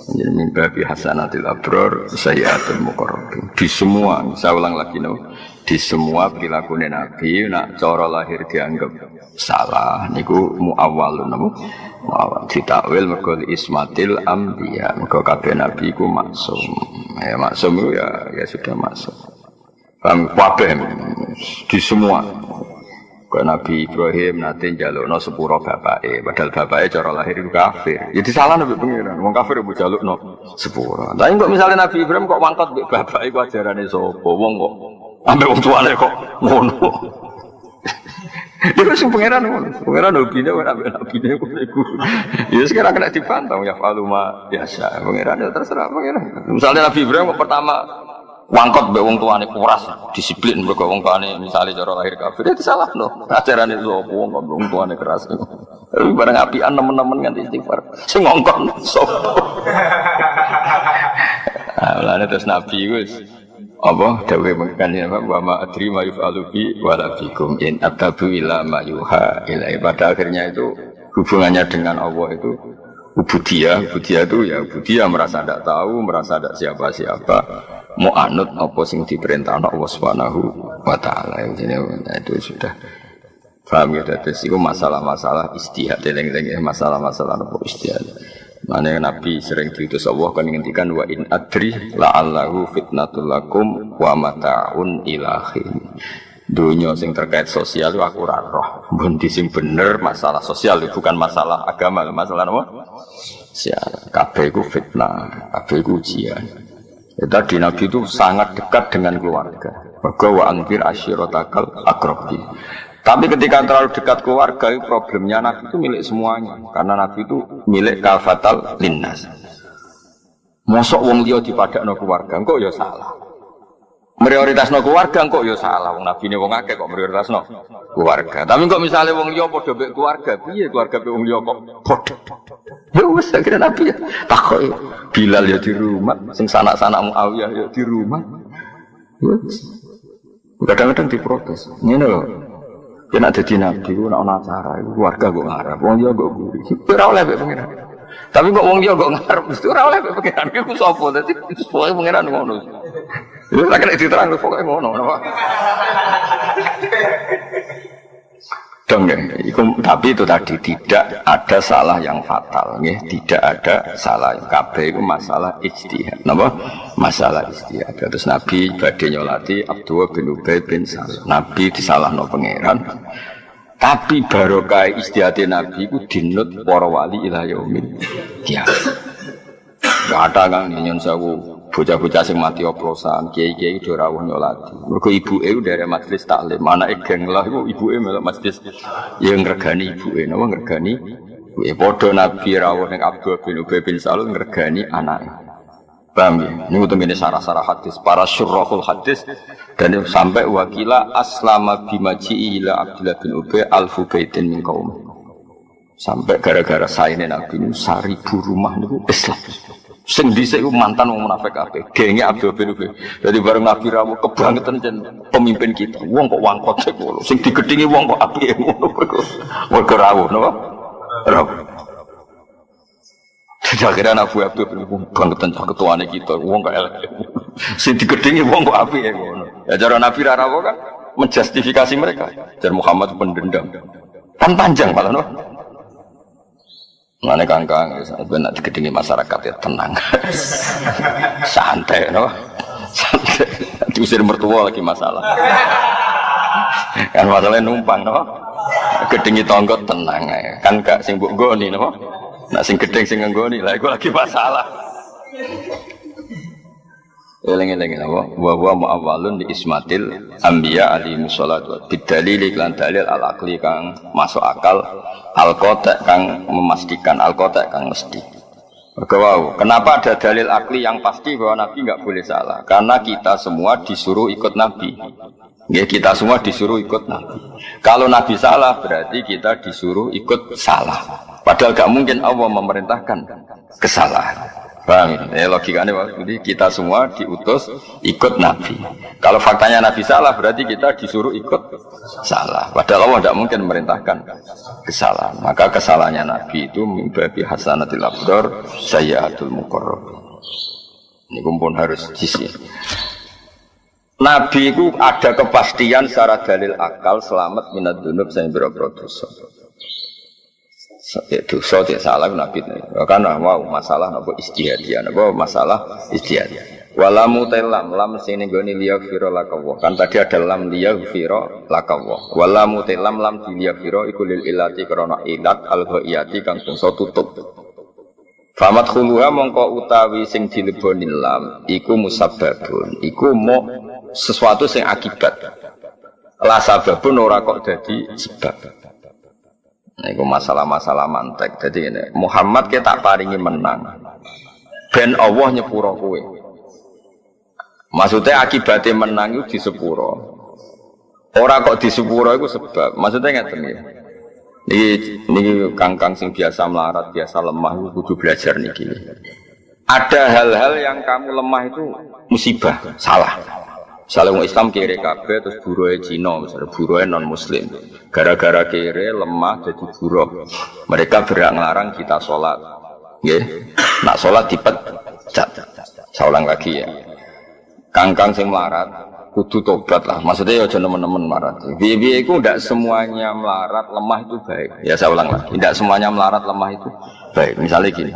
Jadi mimpi hasanatil abror sayyatul muqarrabin. Di semua, saya ulang lagi no. Di semua perilaku Nabi nak cara lahir dianggap salah niku muawwalun napa muawwal ditakwil mergo ismatil anbiya mergo kabeh nabi iku maksum ya maksum ya sudah maksum paham kabeh di semua kok Nabi Ibrahim nate njalukno sepuro bapake padahal bapake cara lahir itu kafir ya disalahno mbek pengiran wong kafir mbok njalukno sepuro tapi kok misalnya Nabi Ibrahim kok mangkot mbek bapake iku ajarane sapa wong kok ambek wong tuane kok ngono. Dia sing pangeran ngono. Pangeran hobine ora ambek nabine iku. Ya sekarang kena dipantau ya faluma biasa. Pangeran ya terserah pangeran. Misalnya Nabi Ibrahim pertama wangkot mbek wong tuane kuras, disiplin mergo wong tuane misale cara lahir kafir itu salah no. Ajarane sapa wong tuane keras. Tapi bareng apian nemen-nemen nganti istighfar. Sing ngongkon sapa. Lah terus Nabi wis apa dawuh mengkane wa ma adri ma yufalu bi wala bikum in atabu ila ma yuha ila pada akhirnya itu hubungannya dengan Allah itu ubudiyah itu ya ubudiyah merasa tidak tahu merasa tidak siapa-siapa mau anut apa sing diperintah Allah Subhanahu wa taala itu sudah paham ya terus itu masalah-masalah istihad eling-eling masalah-masalah apa istihad. Mana Nabi sering diutus Allah kan ngendikan wa in adri la'allahu fitnatul lakum wa mata'un ilahin. Dunia sing terkait sosial itu aku ora roh. Bundi sing bener masalah sosial itu bukan masalah agama, masalah apa? Sosial. Kabeh iku fitnah, kabeh iku ujian. Ya, tadi Nabi itu sangat dekat dengan keluarga. Wa anzir ashiratakal aqrabin. Tapi ketika terlalu dekat keluarga, problemnya Nabi itu milik semuanya. Karena Nabi itu milik kafatal linnas. Mosok wong liya dipadakno keluarga, kok ya salah. Prioritasno keluarga kok ya salah. Wong Nabi ini wong akeh kok prioritasno keluarga. Tapi kok misalnya wong liya padha mbek keluarga, piye keluarga mbek wong liya kok padha. Ya wis akhirnya Nabi ya takoki Bilal ya di rumah, sing sanak-sanak Muawiyah ya di rumah. Wis. Kadang-kadang diprotes. Ngene lho. Ya nak dadi nabi ku nak ana acara iku keluarga kok ngarep wong liya kok guri ora oleh mek pengiran tapi kok wong liya kok ngarep mesti ora oleh mek pengiran iku sapa dadi pokoke pengiran ngono lha nek kena diterang pokoke ngono napa dong ya tapi itu tadi tidak ada salah yang fatal nggih tidak ada salah kabeh iku masalah ijtihad napa masalah ijtihad terus Nabi badhe nyolati Abdullah bin Ubay bin Salul Nabi disalahno pangeran tapi barokah ijtihad Nabi iku dinut para wali ila yaumil qiyamah enggak ada kan nyon sewu bocah-bocah sing mati oplosan, kiai-kiai do rawuh nyolati. Mergo ibuke dari majelis taklim, anake geng lah iku ibuke melok majelis ya ngregani ibuke, napa ngregani. Ya padha Nabi rawuh ning Abdul bin Ubay bin Salul ngregani anake. Paham ya? Niku tengene sarah-sarah hadis, para syurahul hadis dan sampai wakila aslama bimaji ila Abdullah bin Ubay alfu baitin min qaum. Sampai gara-gara saene Nabi niku 1000 rumah niku Islam. Sing dhisik iku mantan wong munafik kabeh. Genge Abdul bin Ubay. Dadi bareng Nabi rawuh kebangetan jen pemimpin kita. Wong kok wangkot sik ngono. Sing digedhingi wong kok apike ngono kok. Mergo rawuh napa? Rawuh. Akhirnya Nabi Abdul bin Ubay bangetan ketuane kita. Wong kok elek. Sing digedhingi wong kok apike ngono. Ya cara Nabi rawuh kan menjustifikasi mereka. Jar Muhammad pendendam. Kan panjang malah no. Mana kangkang, benar digedingi masyarakat ya tenang, santai, no, santai. diusir mertua lagi masalah. Kan masalahnya numpang, no? Gedengi tonggo tenang, kan gak sing mbok nggoni, no? Nak sing gedeng sing nggoni, lah iku lagi masalah. Eling-eling apa? Wa mu'awwalun di ismatil anbiya alaihi wassalatu bidalil iklan dalil al-aqli kang masuk akal al-qata' kang memastikan al-qata' kang mesti. Wow, kenapa ada dalil akli yang pasti bahwa Nabi nggak boleh salah? Karena kita semua disuruh ikut Nabi. Ya, kita semua disuruh ikut Nabi. Kalau Nabi salah berarti kita disuruh ikut salah. Padahal nggak mungkin Allah memerintahkan kesalahan. Paham ya? Logikanya jadi kita semua diutus ikut Nabi. Kalau faktanya Nabi salah berarti kita disuruh ikut salah. Padahal Allah tidak mungkin memerintahkan kesalahan. Maka kesalahannya Nabi itu mimbabi hasanatil abdor sayyatul muqarrab. Ini pun harus diisi. Nabi itu ada kepastian secara dalil akal selamat minad dunub sayang berapa dosa. Dosa tidak salah Nabi karena wow masalah apa istihadiyah apa masalah istihadiyah walamu telam lam sini goni liyaghfira lakawa kan tadi ada lam liyaghfira lakawa walamu telam lam liyaghfira iku lil ilati karena ilat al ghaiyati kang bangsa tutup famat khuluha mongko utawi sing dileboni lam iku musabbabun iku mau sesuatu sing akibat la sababun ora kok dadi sebab. Nah, itu masalah-masalah mantek. Jadi ini Muhammad kita paringi menang. Ben Allah nyepuro kowe. Maksudnya akibatnya menang itu di sepuro. Orang kok di sepuro itu sebab. Maksudnya ngeten ya. Ini kangkang sing biasa melarat, biasa lemah itu kudu belajar niki. Ada hal-hal yang kamu lemah itu musibah, salah. Misalnya orang Islam kiri kabeh terus buruhnya Cina, misalnya buruhnya non Muslim. Gara-gara kiri lemah jadi buruh. Mereka berhak ngelarang kita sholat. Ya, nak sholat dipecat. Saya ulang lagi ya. Kangkang sing melarat, kudu tobat lah. Maksudnya ya jangan teman-teman melarat. Bibi itu tidak semuanya melarat lemah itu baik. Ya saya ulang lagi. Tidak semuanya melarat lemah itu baik. Misalnya gini.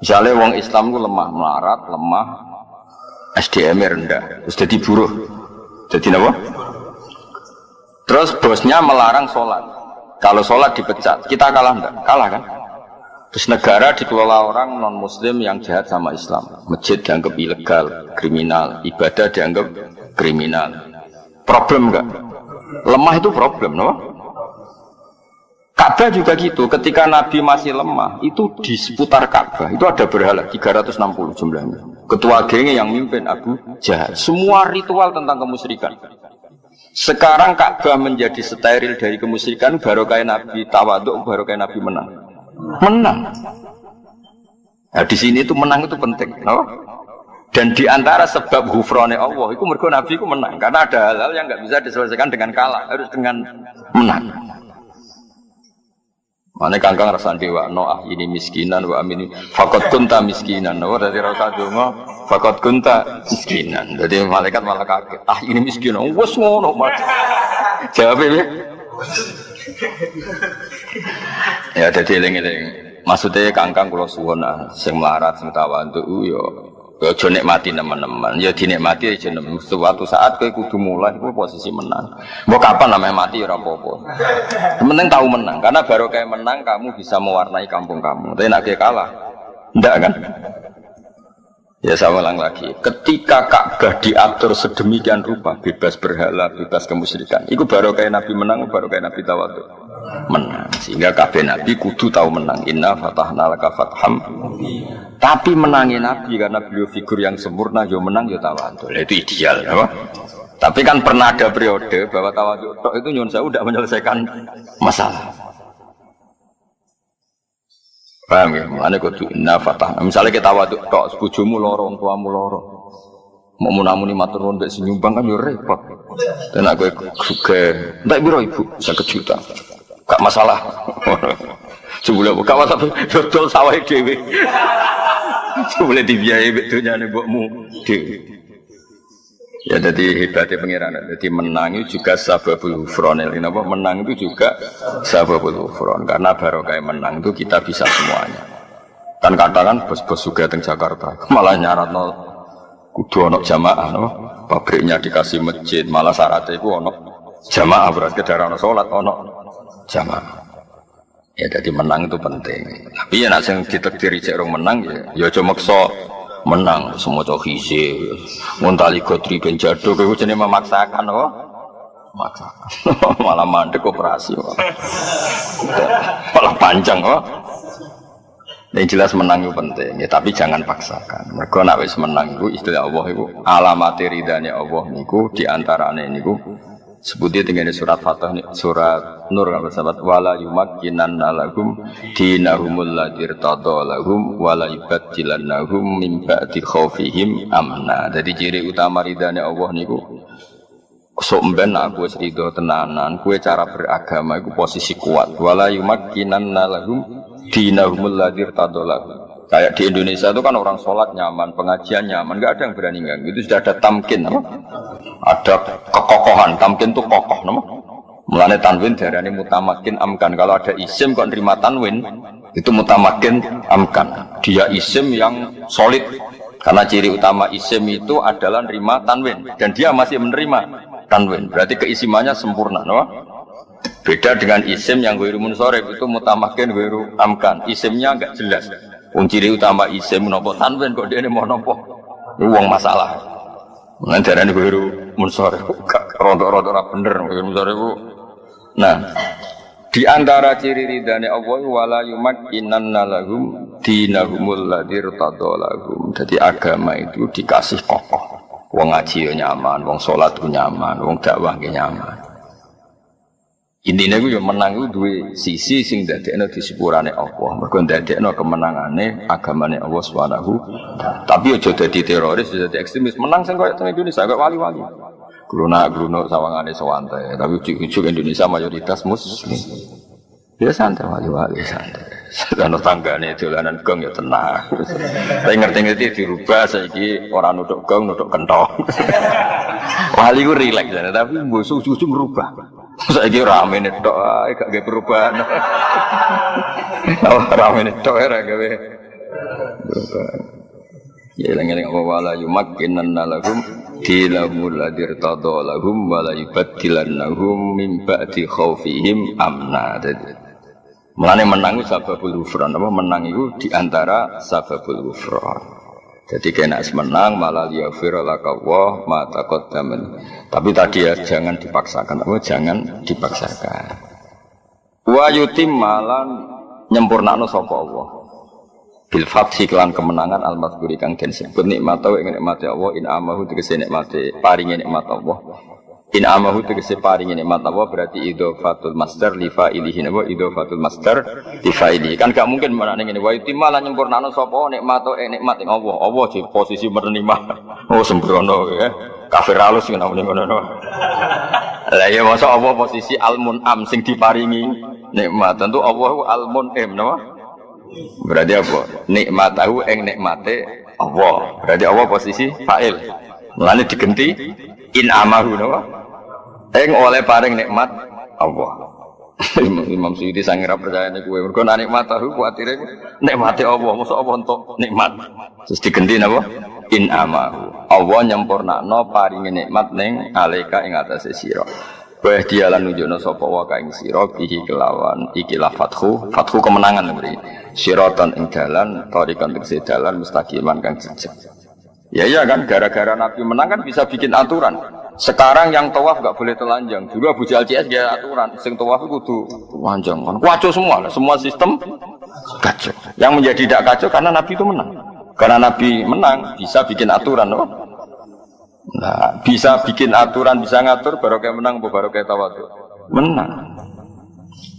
Misalnya orang Islam itu lemah melarat, lemah. SDM-nya rendah, terus jadi buruh, jadi apa? Terus bosnya melarang sholat. Kalau sholat dipecat, kita kalah enggak? Kalah kan? Terus negara dikelola orang non Muslim yang jahat sama Islam. Masjid dianggap ilegal, kriminal, ibadah dianggap kriminal. Problem enggak? Lemah itu problem, no? Ka'bah juga gitu. Ketika Nabi masih lemah, itu di seputar Ka'bah itu ada berhala 360 jumlahnya. Ketua gengnya yang mimpin Abu Jahal. Semua ritual tentang kemusyrikan. Sekarang Ka'bah menjadi steril dari kemusyrikan. Barokah Nabi tawaduk, barokah Nabi menang. Menang. Nah, di sini itu menang itu penting, no? Dan di antara sebab ghufrane Allah, itu mergo Nabi itu menang. Karena ada hal-hal yang nggak bisa diselesaikan dengan kalah, harus dengan menang. Mana kangkang rasa dewa, no ini miskinan, wa amin fakot kunta miskinan, no dari rasa dungo fakot kunta miskinan. Jadi malaikat malah kaget, ini miskinan, wes ngono mat. Jawabnya, ya jadi eling-eling. Maksudnya kangkang kalau suwon sing melarat, sing tawadhu yo. Ya aja nikmati teman-teman, ya dinikmati aja. Suatu saat kowe kudu mulai kowe posisi menang. Mbok kapan namanya mati ora apa-apa. Penting tahu menang, karena baru kayak menang kamu bisa mewarnai kampung kamu. Tapi nek kalah, ndak kan? Ya saya ulang lagi. Ketika Ka'bah diatur sedemikian rupa, bebas berhala, bebas kemusyrikan. Iku baru kayak Nabi menang, baru kayak Nabi tawadhu. Menang. Sehingga kabeh Nabi kudu tahu menang. Inna fatahna laka fatham. Tapi menangin Nabi karena beliau figur yang sempurna, yo menang yo tawadhu. Itu ideal, apa? Tapi kan pernah ada periode bahwa tawadhu itu nyuwun sewu tidak menyelesaikan masalah. Paham ya? Mulane kudu inna fatah. Misalnya kita waduk tok bojomu loro, wong tuamu loro. Mau munamuni matur nuwun mbek nyumbang kan yo repot. Dan aku juga ndak biro ibu 50 juta. Gak masalah. Sebule buka tapi dodol sawah dhewe. Sebule dibiayai mbek donyane mbokmu dhewe. Ya jadi hebatnya pengiran. Jadi menang itu juga sababul ghufran. Kenapa menang itu juga sababul ghufran? Karena baru kayak menang itu kita bisa semuanya. Kan katakan bos-bos juga di Jakarta malah nyarat kudu ono jamaah no. Pabriknya dikasih masjid, malah syaratnya itu ono jamaah, berarti kedara ono sholat ono jamaah. Ya jadi menang itu penting. Tapi ya nak sing ditakdiri cek rong menang ya aja maksa menang semua cok hise. Ngontali gotri ben jaduk iku jenenge memaksakan apa? Maksakan. Malah mandek operasi kok. Malah panjang kok. Yang jelas menang itu penting, ya, tapi jangan paksakan. Mergo nek wis menang iku istilah Allah iku alamate ridane Allah niku diantarane niku sebutnya dengan surat Fatah surat Nur apa sahabat wala yumakkinanna lahum dinahumul ladzi irtada lahum wala yubaddilannahum min ba'di khaufihim amna. Jadi ciri utama ridane Allah niku sok mben aku wis ridho tenanan, kowe cara beragama iku posisi kuat. Wala yumakkinanna lahum dinahumul ladzi irtada lahum. Kayak di Indonesia itu kan orang sholat nyaman, pengajian nyaman, nggak ada yang berani ganggu. Itu sudah ada tamkin, apa? Ada kekokohan. Tamkin itu kokoh, nama. Mulane tanwin darani mutamakin amkan. Kalau ada isim kok nerima tanwin, itu mutamakin amkan. Dia isim yang solid. Karena ciri utama isim itu adalah nerima tanwin, dan dia masih menerima tanwin. Berarti keisimannya sempurna, nama. Beda dengan isim yang ghairu munsorif itu mutamakin ghairu amkan. Isimnya enggak jelas. Ciri utama isim nopo tanwin kok dia ini mau nopo uang masalah. Mengajaran itu baru munsorif, rodok-rodok ora bener munsorif. Nah, di antara ciri ridane Allah wala yumakkinanna lahum dinahumul ladzi irtada lahum. Jadi agama itu dikasih kokoh. Wong ngaji yo nyaman, wong salat ku nyaman, wong dakwah ge nyaman. Intine ku yo menang ku duwe sisi sing dadekno di sepurane Allah. Mergo dadekno kemenangane agamane Allah Subhanahu. Tapi aja dadi teroris, dadi ekstremis. Menang sing koyo teng Indonesia kok wali-wali. Grunak-grunuk sawangane sewantai, tapi ujug-ujug Indonesia mayoritas muslim. Ya santai wali-wali santai. Ana tanggane dolanan gong ya tenang. Tapi ngerti-ngerti dirubah saiki ora nuthuk gong, nuthuk kenthong. Wali ku rileks tapi mbok susu ngerubah. Saiki rame tok ae gak gawe perubahan. Rame tok ora gawe. Ya eling-eling apa wala yumakkinanna lahum dilahumul ladzi irtada lahum wala yubaddilannahum min ba'di khaufihim amna. Mulane menang itu sababul ghufran, apa menang itu diantara sababul ghufran. Jadi kena menang malah liyaghfira laka ma taqaddama. Tapi tadi ya jangan dipaksakan, apa jangan dipaksakan. Wa yutim malan nyempurnakno sapa Allah. Bil fathi kelan kemenangan al-mazkuri kang den sebut nikmat wa nikmate Allah in amahu tegese nikmate paringe nikmat Allah. In amahu tegese paringe nikmat Allah berarti idhofatul masdar li fa'ilihi wa idhofatul masdar li fa'ilihi. Kan gak mungkin menane ngene wa yutimma lan nyempurnakno sapa nikmat nikmat ing Allah. Allah di posisi menerima. Oh sembrono ya. Kafir halus ngono ngono. Lah ya masa Allah posisi al-mun'am sing diparingi nikmat. Tentu Allah al-mun'im napa? Berarti apa? Nikmatahu ing nikmate Allah. Berarti Allah posisi fa'il. Mulane digenti in amahu napa? Ing oleh paring nikmat Allah. Imam Suyuti sangira percaya nek kowe mergo nek nikmat tahu kuatire nikmate Allah, mosok apa entuk nikmat. Terus diganti napa? In amahu. Allah nyempurnakno paringi nikmat ning alika ing atase sira. Wa dialan nunjukno sapa wa ka ing sira bihi kelawan ikilah fathu kemenangan mriki. Siratan ing dalan tarikan tegese dalan mustaqiman kang jejeg. Ya iya kan gara-gara Nabi menang kan bisa bikin aturan. Sekarang yang tawaf enggak boleh telanjang. Dulu Abu Jahal CS dia aturan, sing tawaf kudu telanjang. Kan kacau semua sistem kacau. Yang menjadi tidak kacau karena Nabi itu menang. Karena Nabi menang bisa bikin aturan, loh. Nah, bisa bikin aturan, bisa ngatur baru kayak menang, baru kayak tawaf. Menang.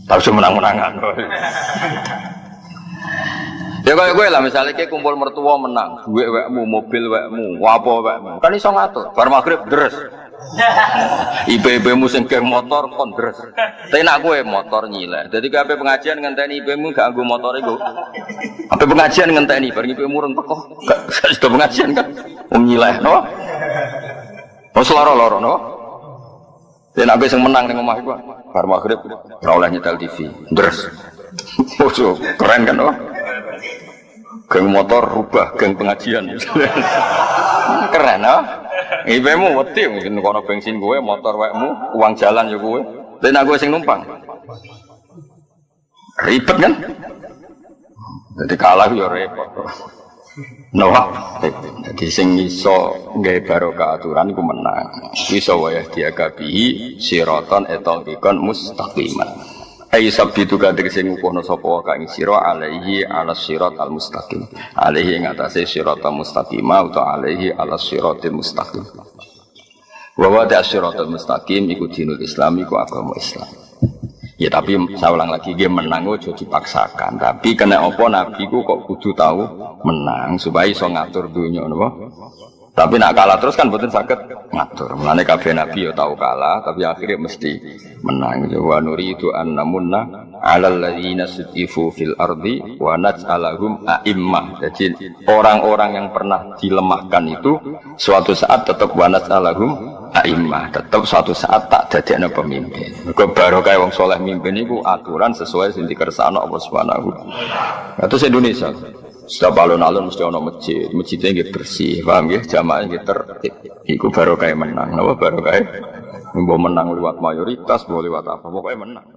Tapi menang-menangan. Ya kayak gue lah misalnya kayak kumpul mertua menang, duit wekmu, mobil wekmu, apa wekmu, kan iso ngatur. Bar maghrib deres. Ibu-ibumu sing geng motor kon deres. Tapi nak gue motor nyileh. Jadi kabeh pengajian ngenteni ibumu gak nggo motor iku. Kabeh pengajian ngenteni bar ibumu urung teko. Gak sudah pengajian kan. Nyileh no. Oh seloro-loro no. Tapi nak gue sing menang ning omah iku bar maghrib ora oleh nyetel TV. Deres. Oh keren kan no. Geng motor rubah geng pengajian. Keren ah. Ibemu wedi mungkin kono bensin gue, motor wekmu, uang jalan ya gue. Dan aku sing numpang. Ribet kan? Jadi kalah ya repot. Jadi sing iso nggawe barokah aturan iku menang. Iso wae diagabihi siratan etaqikon mustaqiman. Ai sabitu kadir sing ngukuhno sapa wae kang sira alaihi ala sirat al mustaqim. Alaihi ing atase siratal mustaqimah utawa alaihi ala siratil mustaqim. Wa wa siratal mustaqim iku dinul Islam iku agama Islam. Ya tapi saya ulang lagi dia menang ojo dipaksakan. Tapi kena apa nabi ku kok kudu tahu menang supaya iso ngatur dunia napa. Tapi nak kalah terus kan mboten saged ngatur. Mulane kabeh nabi ya tahu kalah tapi akhirnya mesti menang. Wa nuridu an namunna 'alal ladzina sutifu fil ardi wa naj'alahum a'immah. Jadi orang-orang yang pernah dilemahkan itu suatu saat tetap wa naj'alahum a'immah, tetap suatu saat tak dadekno pemimpin. Mergo barokah wong saleh mimpin iku aturan sesuai sing dikersakno Allah Subhanahu. Terus Indonesia setiap alun-alun mesti ana masjid, masjidnya nggih bersih, paham nggih? Jamaah nggih tertib. Iku barokah menang. Napa barokah? Mbok menang lewat mayoritas, mbok lewat apa? Pokoknya menang.